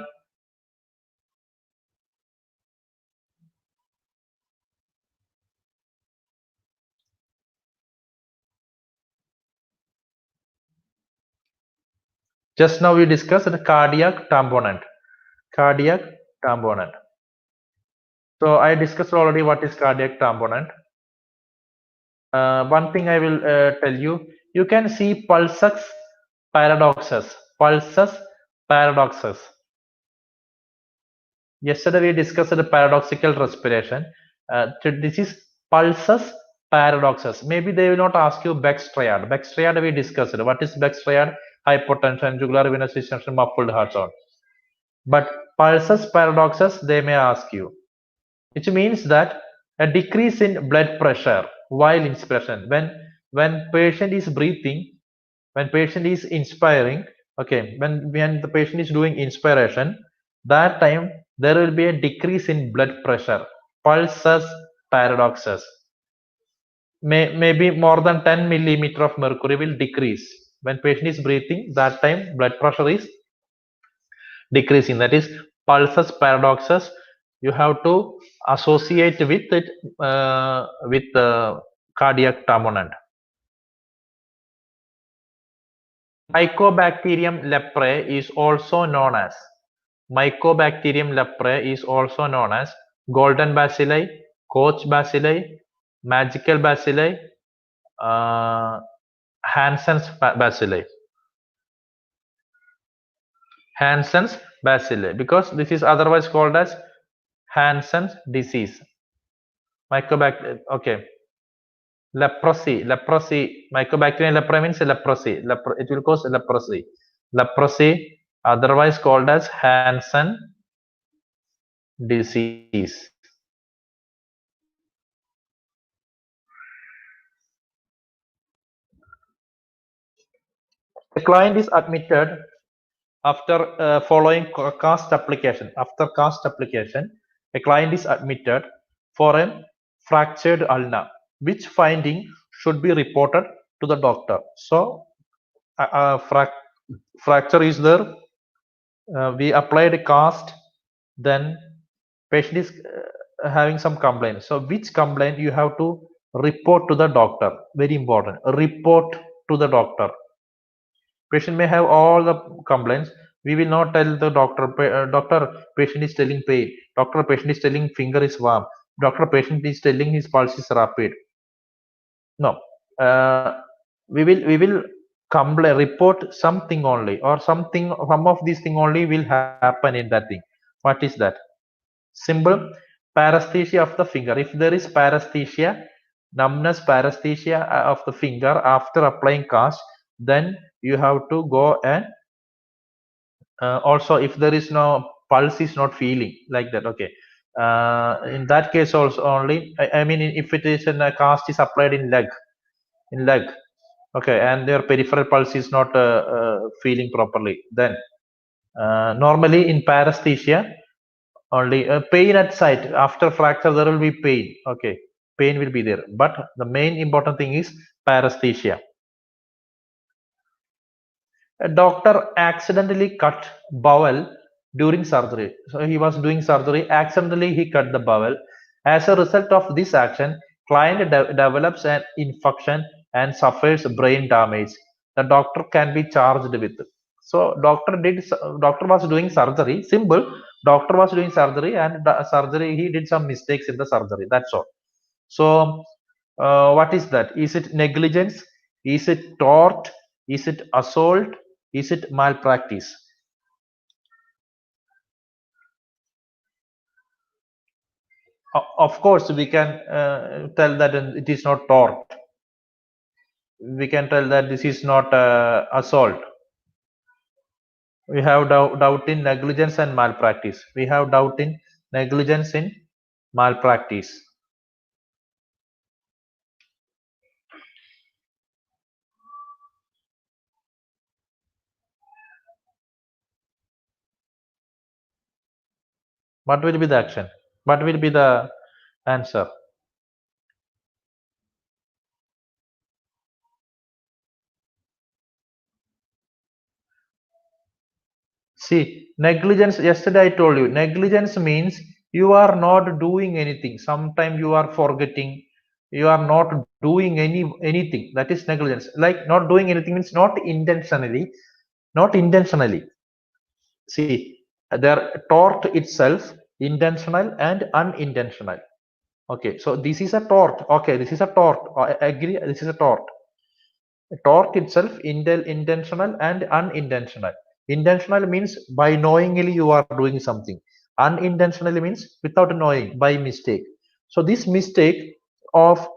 Just now we discussed the cardiac tamponade. Cardiac tamponade. So I discussed already what is cardiac tamponade. One thing I will tell you, you can see pulsus paradoxus. Pulsus paradoxus. Yesterday we discussed the paradoxical respiration. This is pulsus paradoxus. Maybe they will not ask you Beck's triad. Beck's triad we discussed. What is Beck's triad? Hypotension, jugular venous distension, muffled heart sound. But pulsus paradoxus they may ask you, which means that a decrease in blood pressure while inspiration. When patient is breathing, when patient is inspiring, okay, when the patient is doing inspiration, that time there will be a decrease in blood pressure. Pulsus paradoxus. Maybe more than 10 millimeter of mercury will decrease. When patient is breathing, that time blood pressure is decreasing. That is pulsus paradoxus. You have to associate with it with cardiac tamponade. Mycobacterium leprae is also known as golden bacilli, Koch bacilli, magical bacilli, Hansen's bacilli. Hansen's bacilli, because this is otherwise called as Hansen's disease. Mycobacterium, okay. Leprosy, Mycobacterium leprae means leprosy. It will cause leprosy. Leprosy, otherwise called as Hansen disease. The client is admitted after following cast application. After cast application, a client is admitted for a fractured ulna. Which finding should be reported to the doctor? So, fracture is there. We applied a cast, then patient is having some complaint. So, which complaint you have to report to the doctor? Very important. Report to the doctor. Patient may have all the complaints. We will not tell the doctor, doctor, patient is telling pain. Doctor, patient is telling finger is warm. Doctor, patient is telling his pulse is rapid. No, we will complain, report something only, or some of these thing only will happen in that thing. What is that? Simple paresthesia of the finger. If there is paresthesia, numbness, paresthesia of the finger after applying cast, then you have to go and also if there is no pulse is not feeling like that, okay, in that case also only, I mean if it is in a cast is applied in leg, okay, and their peripheral pulse is not feeling properly, then normally in paresthesia only pain at site after fracture there will be pain, okay, pain will be there, but the main important thing is paresthesia. A doctor accidentally cut bowel during surgery. So he was doing surgery, accidentally he cut the bowel. As a result of this action, client develops an infection and suffers brain damage. The doctor can be charged with. So doctor was doing surgery. Simple. Doctor was doing surgery and the surgery he did some mistakes in the surgery. That's all. So what is that? Is it negligence? Is it tort? Is it assault? Is it malpractice? Of course, we can tell that it is not tort. We can tell that this is not assault. We have doubt in negligence and malpractice. We have doubt in negligence in malpractice. What will be the action? What will be the answer? See, negligence, yesterday I told you, negligence means you are not doing anything. Sometimes you are forgetting, you are not doing anything. That is negligence. Like not doing anything means not intentionally, not intentionally. See, there tort itself, intentional and unintentional. Okay, so this is a tort. Okay, this is a tort. I agree, this is a tort. Tort itself intentional and unintentional. Intentional means by knowingly you are doing something. Unintentionally means without knowing, by mistake. So this mistake also,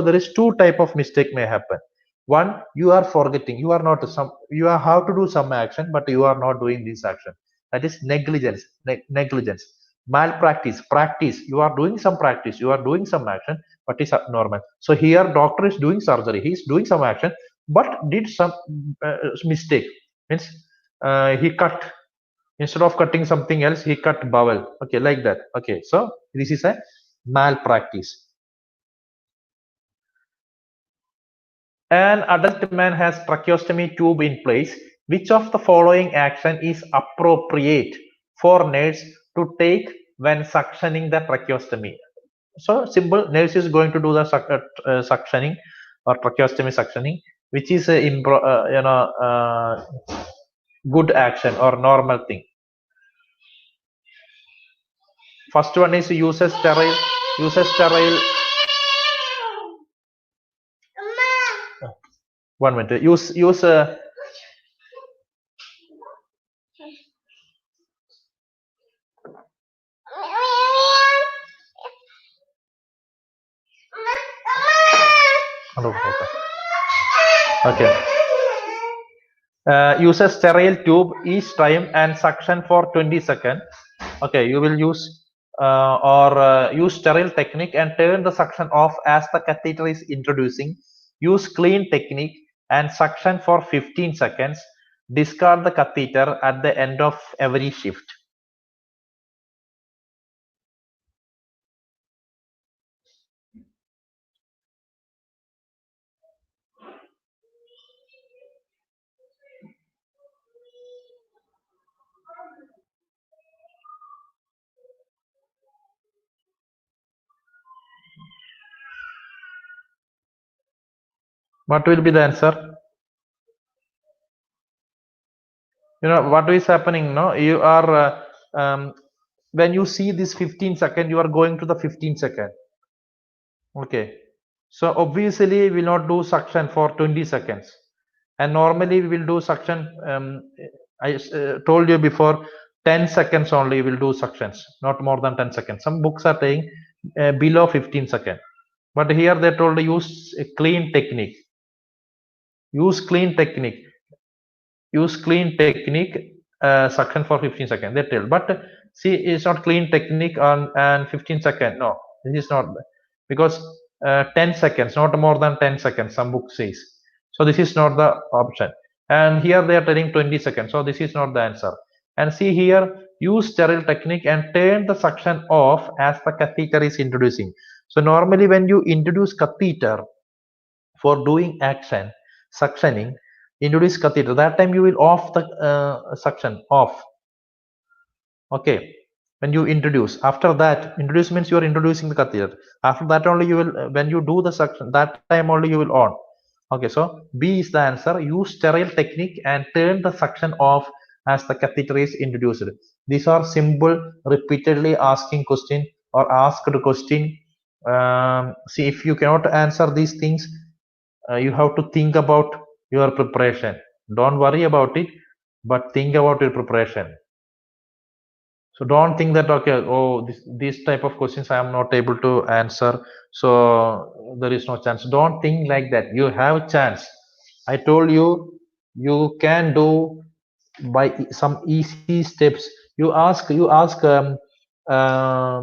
there is two type of mistake may happen. One, you are forgetting, you are not you have to do some action but you are not doing this action. That is negligence. Negligence. Malpractice, practice, you are doing some practice, you are doing some action but is abnormal. So here doctor is doing surgery, he is doing some action but did some mistake, means he cut, instead of cutting something else he cut bowel, okay, like that. Okay, so this is a malpractice. An adult man has tracheostomy tube in place. Which of the following action is appropriate for nurse to take when suctioning the tracheostomy? So simple, nurse is going to do the suctioning or tracheostomy suctioning, which is a good action or normal thing. First one is use a sterile. One minute. Use a. Okay. Use a sterile tube each time and suction for 20 seconds. Okay, you will use use sterile technique and turn the suction off as the catheter is introducing. Use clean technique and suction for 15 seconds. Discard the catheter at the end of every shift. What will be the answer? You know what is happening, no? You are when you see this 15 second, you are going to the 15 second. Okay, so obviously we will not do suction for 20 seconds, and normally we will do suction. I told you before, 10 seconds only we will do suctions, not more than 10 seconds. Some books are saying below 15 seconds. But here they told use a clean technique. Use clean technique. Use clean technique. Suction for 15 seconds. They tell. But see, it's not clean technique on and 15 seconds. No, this is not, because 10 seconds, not more than 10 seconds. Some book says. So this is not the option. And here they are telling 20 seconds. So this is not the answer. And see here, use sterile technique and turn the suction off as the catheter is introducing. So normally when you introduce catheter for doing action, suctioning, introduce catheter, that time you will off the suction off. Okay, when you introduce, after that, introduce means you are introducing the catheter. After that only you will, when you do the suction, that time only you will on. Okay, so B is the answer. Use sterile technique and turn the suction off as the catheter is introduced. These are simple, repeatedly asking question or asked question. See, if you cannot answer these things, you have to think about your preparation. Don't worry about it, but think about your preparation. So don't think that, okay, oh, this type of questions I am not able to answer, so there is no chance. Don't think like that. You have chance. I told you, you can do by some easy steps. You ask uh,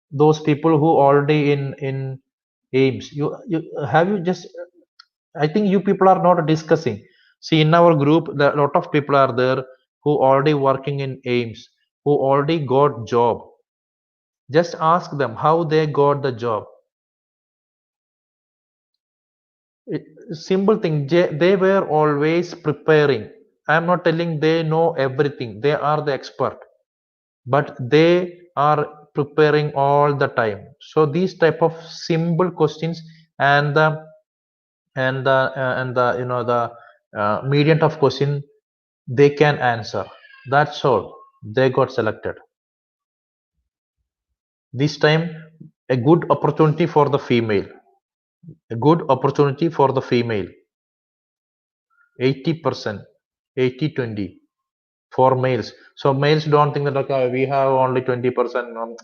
those people who already in Aims. You just, I think you people are not discussing. See, in our group, a lot of people are there who already working in Aims, who already got job. Just ask them how they got the job. Simple thing. They were always preparing. I am not telling they know everything. They are the expert, but they are preparing all the time. So these type of simple questions and the the medium of question they can answer. That's all. They got selected. This time, a good opportunity for the female. A good opportunity for the female. 80%, 80-20 for males. So males don't think that, okay, we have only 20%.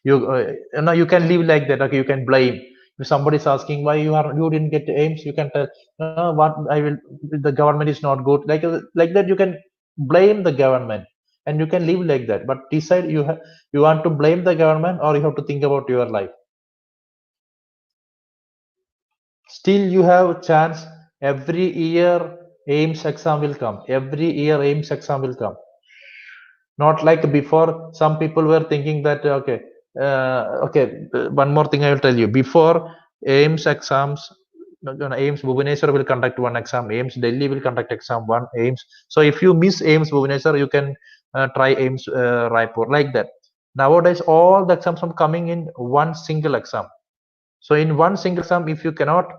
You can live like that. Okay, you can blame. If somebody is asking why you didn't get Aims, you can tell, no, what I will. The government is not good. Like that, you can blame the government, and you can live like that. But decide you want to blame the government, or you have to think about your life. Still, you have chance. Every year Aims exam will come. Every year Aims exam will come. Not like before. Some people were thinking that, okay, one more thing I will tell you. Before Aims exams, Aims Bhubaneswar will conduct one exam. Aims Delhi will conduct exam one. Aims. So if you miss Aims Bhubaneswar, you can try Aims Raipur, like that. Nowadays, all the exams are coming in one single exam. So in one single exam, if you cannot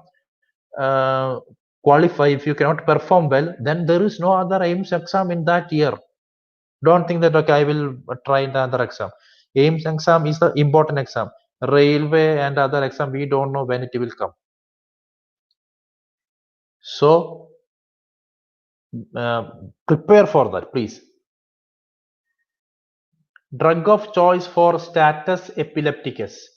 qualify, if you cannot perform well, then there is no other Aims exam in that year. Don't think that, okay, I will try the other exam. Aims exam is the important exam. Railway and other exam, we don't know when it will come. So prepare for that, please. Drug of choice for status epilepticus.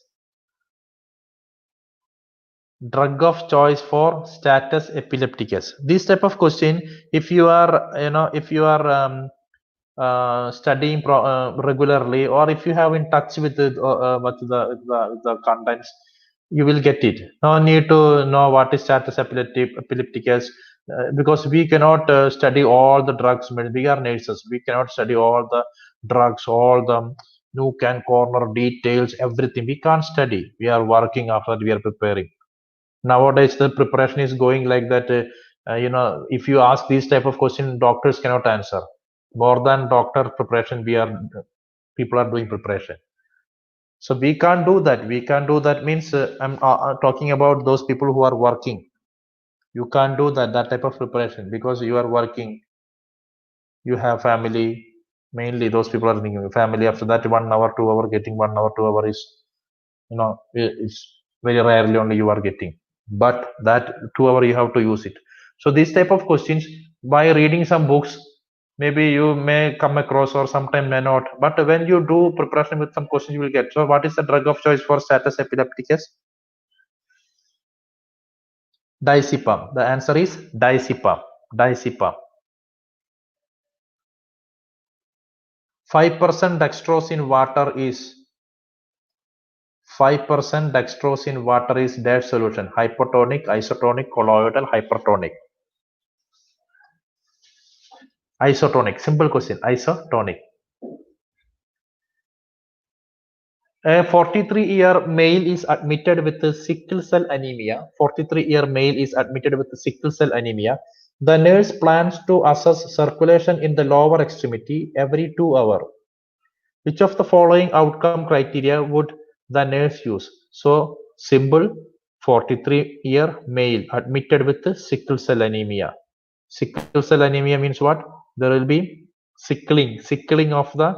Drug of choice for status epilepticus. This type of question, if you are, if you are studying regularly, or if you have in touch with the contents, you will get it. No need to know what is status epilepticus, because we cannot study all the drugs. We are nurses. We cannot study all the drugs, all the nook and corner details, everything. We can't study. We are working after we are preparing. Nowadays, the preparation is going like that. If you ask these type of question, doctors cannot answer. More than doctor preparation, people are doing preparation. So we can't do that. We can't do that means I'm talking about those people who are working. You can't do that type of preparation, because you are working. You have family. Mainly those people are thinking family. After that, 1 hour, 2 hour, getting 1 hour, 2 hour is, it's very rarely only you are getting. But that 2 hour you have to use it. So these type of questions, by reading some books, maybe you may come across, or sometime may not. But when you do preparation with some questions, you will get. So what is the drug of choice for status epilepticus? Diazepam. The answer is diazepam. Diazepam. 5% dextrose in water is 5% dextrose in water is dash solution. Hypotonic, isotonic, colloidal, hypertonic. Isotonic. Simple question. Isotonic. A 43-year male is admitted with sickle cell anemia. 43-year male is admitted with sickle cell anemia. The nurse plans to assess circulation in the lower extremity every 2 hours. Which of the following outcome criteria would the nurse use? So, simple, 43-year male admitted with sickle cell anemia. Sickle cell anemia means what? There will be sickling of the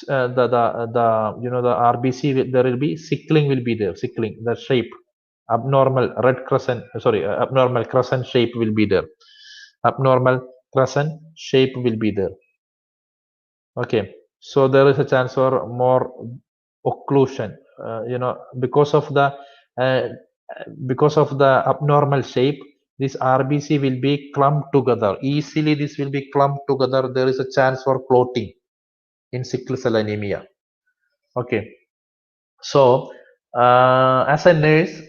RBC. There will be sickling will be there. Sickling, the shape, abnormal red crescent. Abnormal crescent shape will be there. Abnormal crescent shape will be there. Okay, so there is a chance for more occlusion. Because of the abnormal shape, this RBC will be clumped together. Easily, this will be clumped together. There is a chance for clotting in sickle cell anemia. Okay, so as a nurse,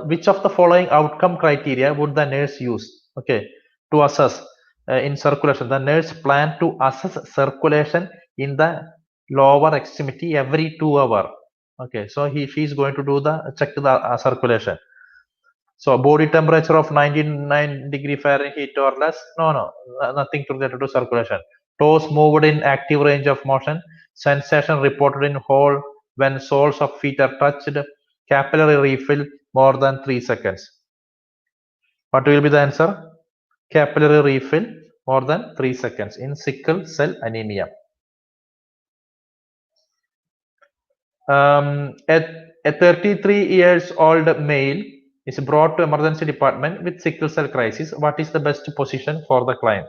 which of the following outcome criteria would the nurse use? Okay, to assess in circulation. The nurse plan to assess circulation in the lower extremity every 2 hours. Okay, so she is going to do the check the circulation. So body temperature of 99 degree Fahrenheit or less? No, nothing related to circulation. Toes moved in active range of motion. Sensation reported in whole when soles of feet are touched. Capillary refill more than 3 seconds. What will be the answer? Capillary refill more than 3 seconds in sickle cell anemia. A 33 years old male is brought to emergency department with sickle cell crisis. What is the best position for the client?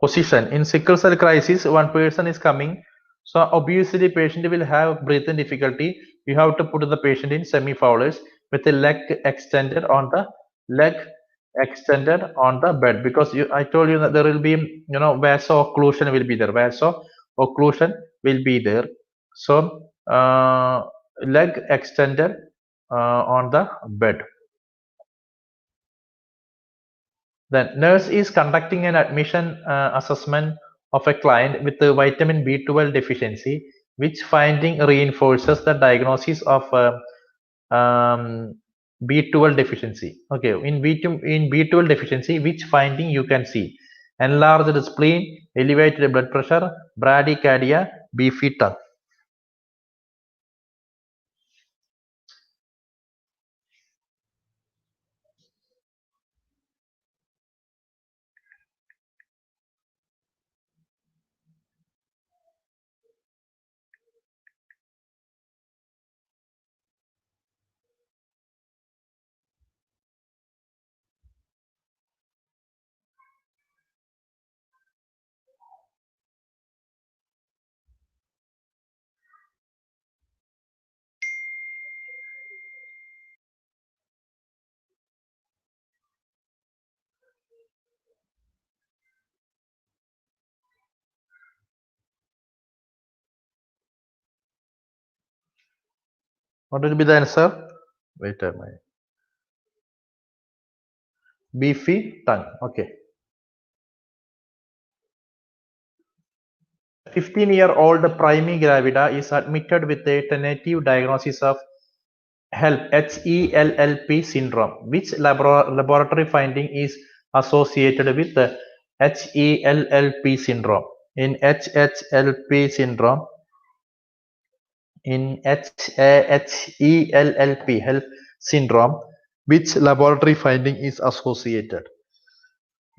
Position in sickle cell crisis, one person is coming, so obviously patient will have breathing difficulty. You have to put the patient in semi-fowlers with the leg extended on the bed, because I told you that there will be vaso-occlusion will be there. Vaso-occlusion will be there. So leg extended on the bed. Then nurse is conducting an admission assessment of a client with a vitamin B12 deficiency. Which finding reinforces the diagnosis of B12 deficiency? Okay, in B12 deficiency, which finding you can see? Enlarged spleen, elevated blood pressure, bradycardia, beefy tongue. What will be the answer? Wait a minute. Beefy tongue. Okay. 15-year-old Primi Gravida is admitted with a tentative diagnosis of HELLP syndrome. Which laboratory finding is associated with the HELLP syndrome? In HELLP syndrome, HELLP syndrome, which laboratory finding is associated?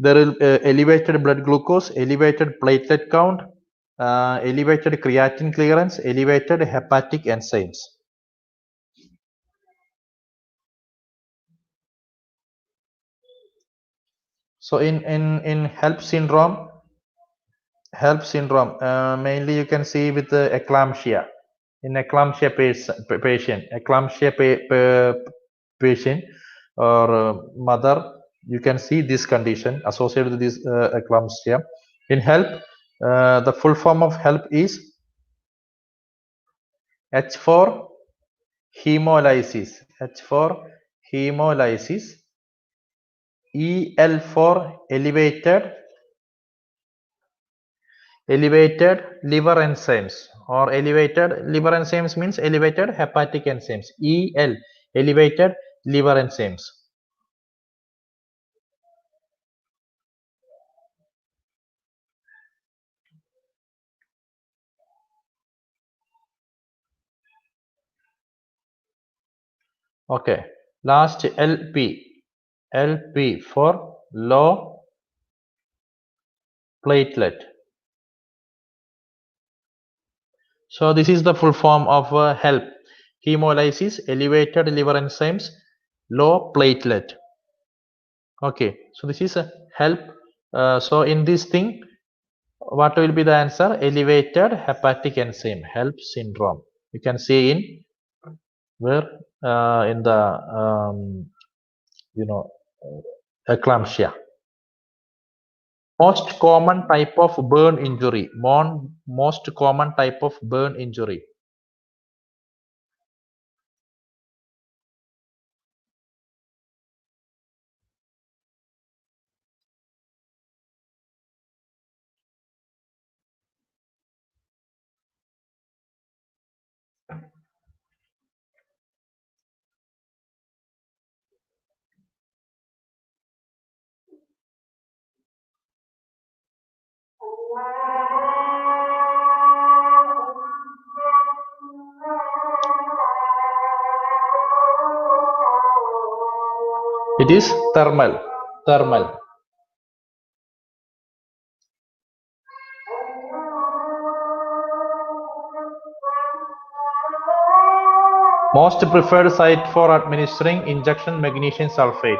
There is elevated blood glucose, elevated platelet count, elevated creatine clearance, elevated hepatic enzymes. So in HELP syndrome, mainly you can see with the eclampsia. In eclampsia patient or mother, you can see this condition associated with this eclampsia. In HELP, the full form of HELP is H for hemolysis, EL for elevated liver enzymes, or elevated liver enzymes means elevated hepatic enzymes. EL, elevated liver enzymes. Okay, last LP for low platelet. So this is the full form of HELP: hemolysis, elevated liver enzymes, low platelet. Okay, so this is a HELP. So in this thing, what will be the answer? Elevated hepatic enzyme, HELP syndrome. You can see in where in the eclampsia. Most common type of burn injury. Most common type of burn injury. It is thermal. Most preferred site for administering injection magnesium sulfate.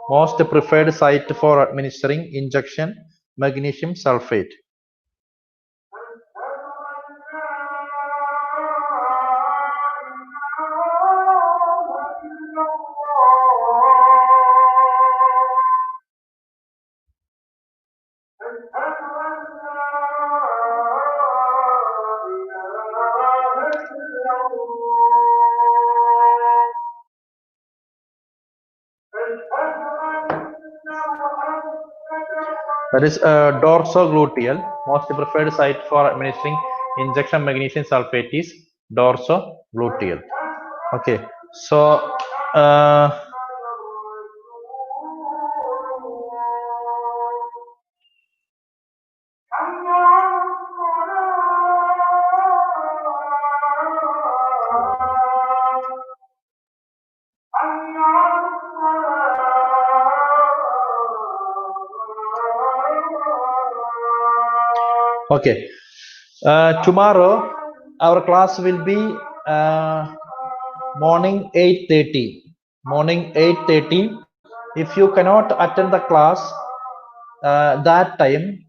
Most preferred site for administering injection magnesium sulfate. That is dorsogluteal. Most preferred site for administering injection magnesium sulfate is dorsogluteal. Okay, so okay, tomorrow our class will be morning 8:30. Morning 8:30. If you cannot attend the class that time,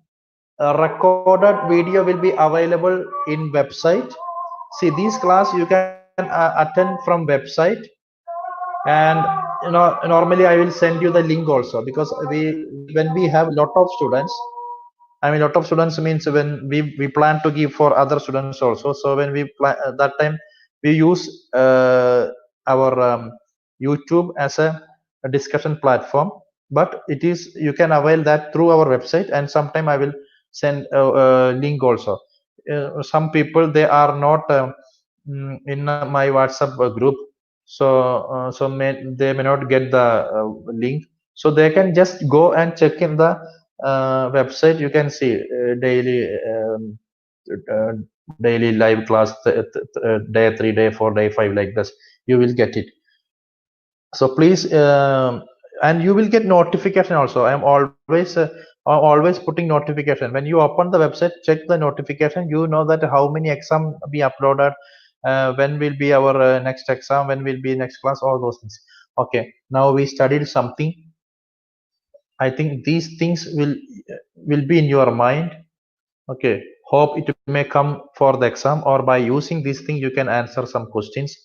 a recorded video will be available in website. See, this class you can attend from website, and normally I will send you the link also, because when we have lot of students, I mean lot of students means when we plan to give for other students also. So when we plan that time, we use our YouTube as a discussion platform, but it is, you can avail that through our website, and sometime I will send a link also. Some people, they are not in my WhatsApp group, so they may not get the link, so they can just go and check in the website. You can see daily live class, day 3, day 4, day 5, like this you will get it. So please and you will get notification also. I'm always putting notification. When you open the website, check the notification. You know that how many exam be uploaded, when will be our next exam, when will be next class, all those things. Okay, now we studied something. I think these things will be in your mind. Okay, hope it may come for the exam, or by using this thing you can answer some questions.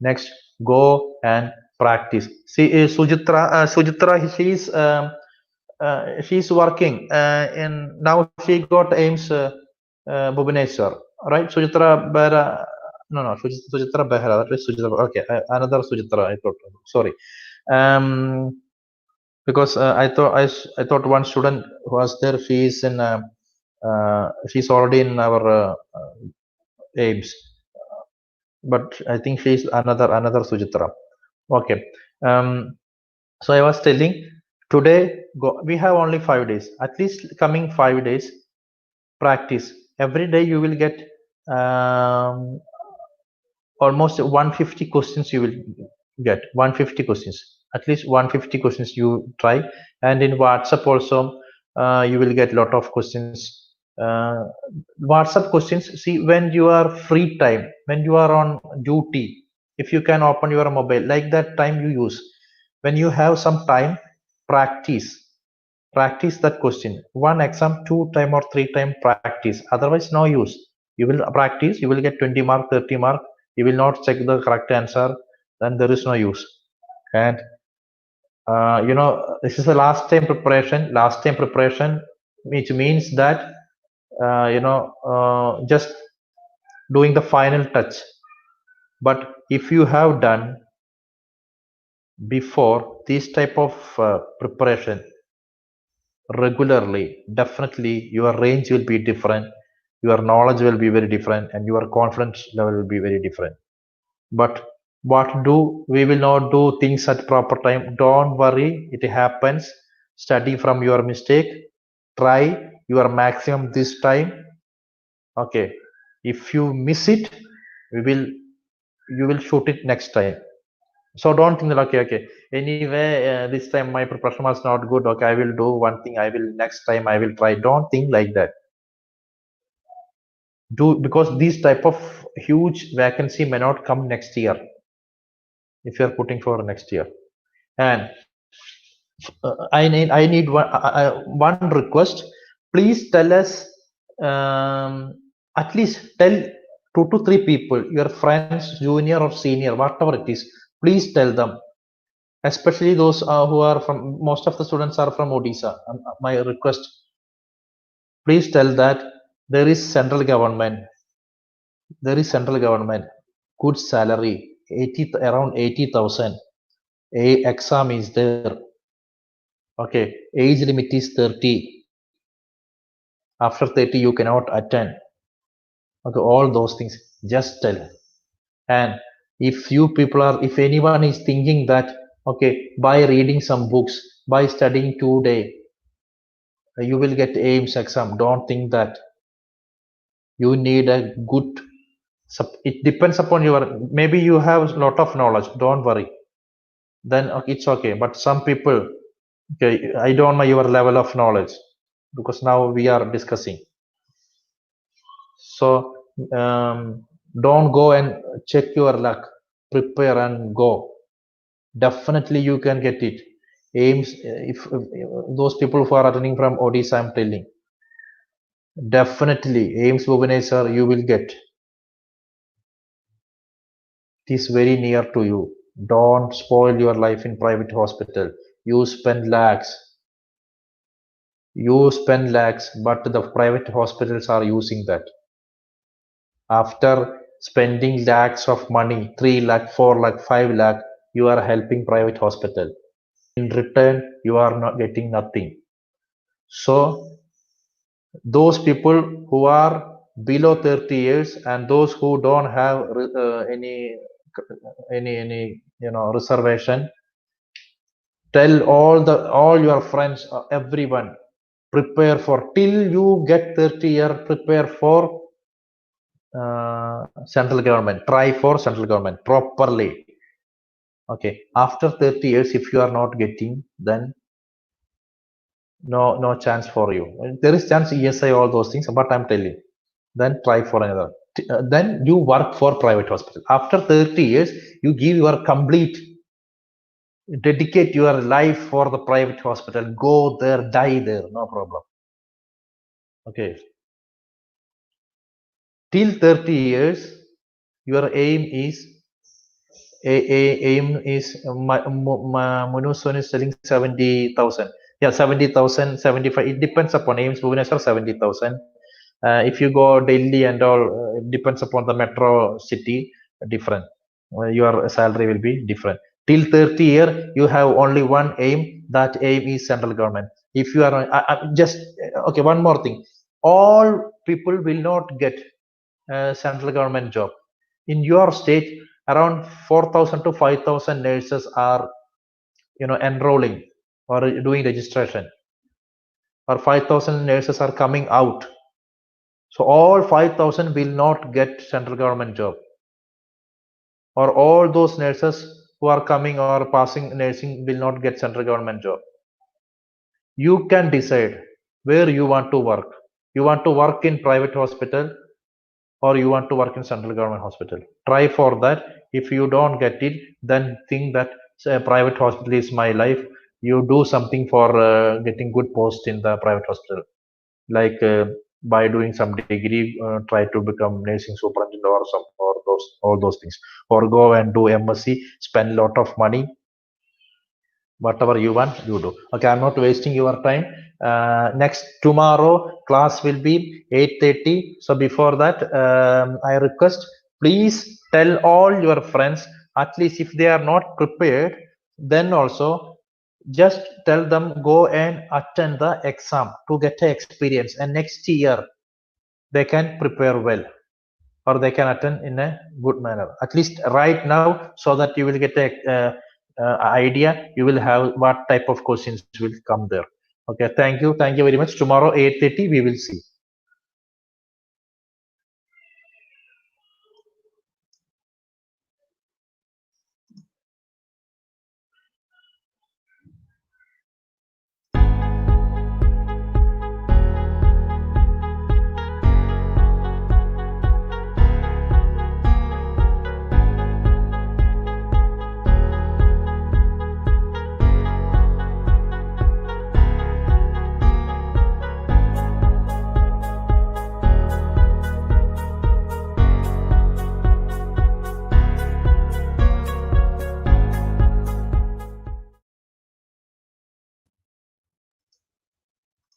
Next, go and practice. See, Sujitra, she's working in now. She got Aims Bhubaneswar, right? Sujitra Behra, no, Sujitra Behra. That is Sujitra. Okay, another Sujitra. I thought. Sorry. Because I thought one student was there. She is in. She's already in our Aims, but I think she is another Sujitra. Okay. So I was telling today we have only 5 days. At least coming 5 days, practice. Every day you will get almost 150 questions. You will get 150 questions. At least 150 questions you try. And in WhatsApp also, you will get a lot of questions. WhatsApp questions. See, when you are free time, when you are on duty, if you can open your mobile, like that time you use. When you have some time, practice that question. One exam, 2 time or 3 time practice. Otherwise, no use. You will practice, you will get 20 mark, 30 mark. You will not check the correct answer, then there is no use. And you know, this is the last time preparation. Last time preparation, which means that you know, just doing the final touch. But if you have done before this type of preparation regularly, definitely your range will be different, your knowledge will be very different, and your confidence level will be very different. But what do we will not do things at proper time? Don't worry, it happens. Study from your mistake. Try your maximum this time. Okay, if you miss it, you will shoot it next time. So don't think that okay, anyway this time my preparation was not good. Okay, I will do one thing. I will next time I will try. Don't think like that. Do, because these type of huge vacancy may not come next year if you are putting for next year. And I need one request. Please tell us, at least tell 2 to 3 people, your friends, junior or senior, whatever it is. Please tell them, especially those who are from, most of the students are from Odisha. My request, please tell that there is central government, good salary, around 80,000. A exam is there. Okay, age limit is 30. After 30 you cannot attend. Okay, all those things, just tell. And if you people are, if anyone is thinking that okay, by reading some books, by studying today, you will get Aims exam, don't think that. You need a good, it depends upon your, maybe you have a lot of knowledge, don't worry, then okay, it's okay. But some people, okay, I don't know your level of knowledge, because now we are discussing. So don't go and check your luck, prepare and go. Definitely you can get it. Aims, if those people who are attending from Odisha, I'm telling, definitely Aims Bhubaneswar you will get. It is very near to you. Don't spoil your life in private hospital. You spend lakhs, but the private hospitals are using that. After spending lakhs of money, 3 lakh, 4 lakh, 5 lakh, you are helping private hospital. In return, you are not getting nothing. So those people who are below 30 years and those who don't have any you know reservation, tell all your friends, everyone, prepare for, till you get 30 year, prepare for central government, try for central government properly. Okay, after 30 years, if you are not getting, then no chance for you. There is chance ESI, all those things, but I'm telling, then try for another. Then you work for private hospital. After 30 years, you give your complete, dedicate your life for the private hospital. Go there, die there, no problem. Okay. Till 30 years, your aim is aim is Munuson is selling 70,000. Yeah, 70,000, 75. It depends upon Aims Bhubaneswar 70,000. If you go Delhi and all, it depends upon the metro city, different. Your salary will be different. Till 30 year, you have only one aim. That aim is central government. If you are just okay, one more thing. All people will not get central government job. In your state, around 4,000 to 5,000 nurses are, enrolling or doing registration, or 5,000 nurses are coming out. So all 5,000 will not get central government job, or all those nurses who are coming or passing nursing will not get central government job. You can decide where you want to work. You want to work in private hospital, or you want to work in central government hospital. Try for that. If you don't get it, then think that private hospital is my life. You do something for getting good post in the private hospital, like by doing some degree, try to become nursing superintendent or some, or all those things, or go and do MSc, spend a lot of money. Whatever you want, you do. Okay, I'm not wasting your time. Next tomorrow class will be 8:30. So before that, I request, please tell all your friends, at least if they are not prepared, then also just tell them go and attend the exam to get an experience, and next year they can prepare well, or they can attend in a good manner, at least right now, so that you will get a idea, you will have what type of questions will come there. Okay, thank you very much. Tomorrow 8:30 we will see.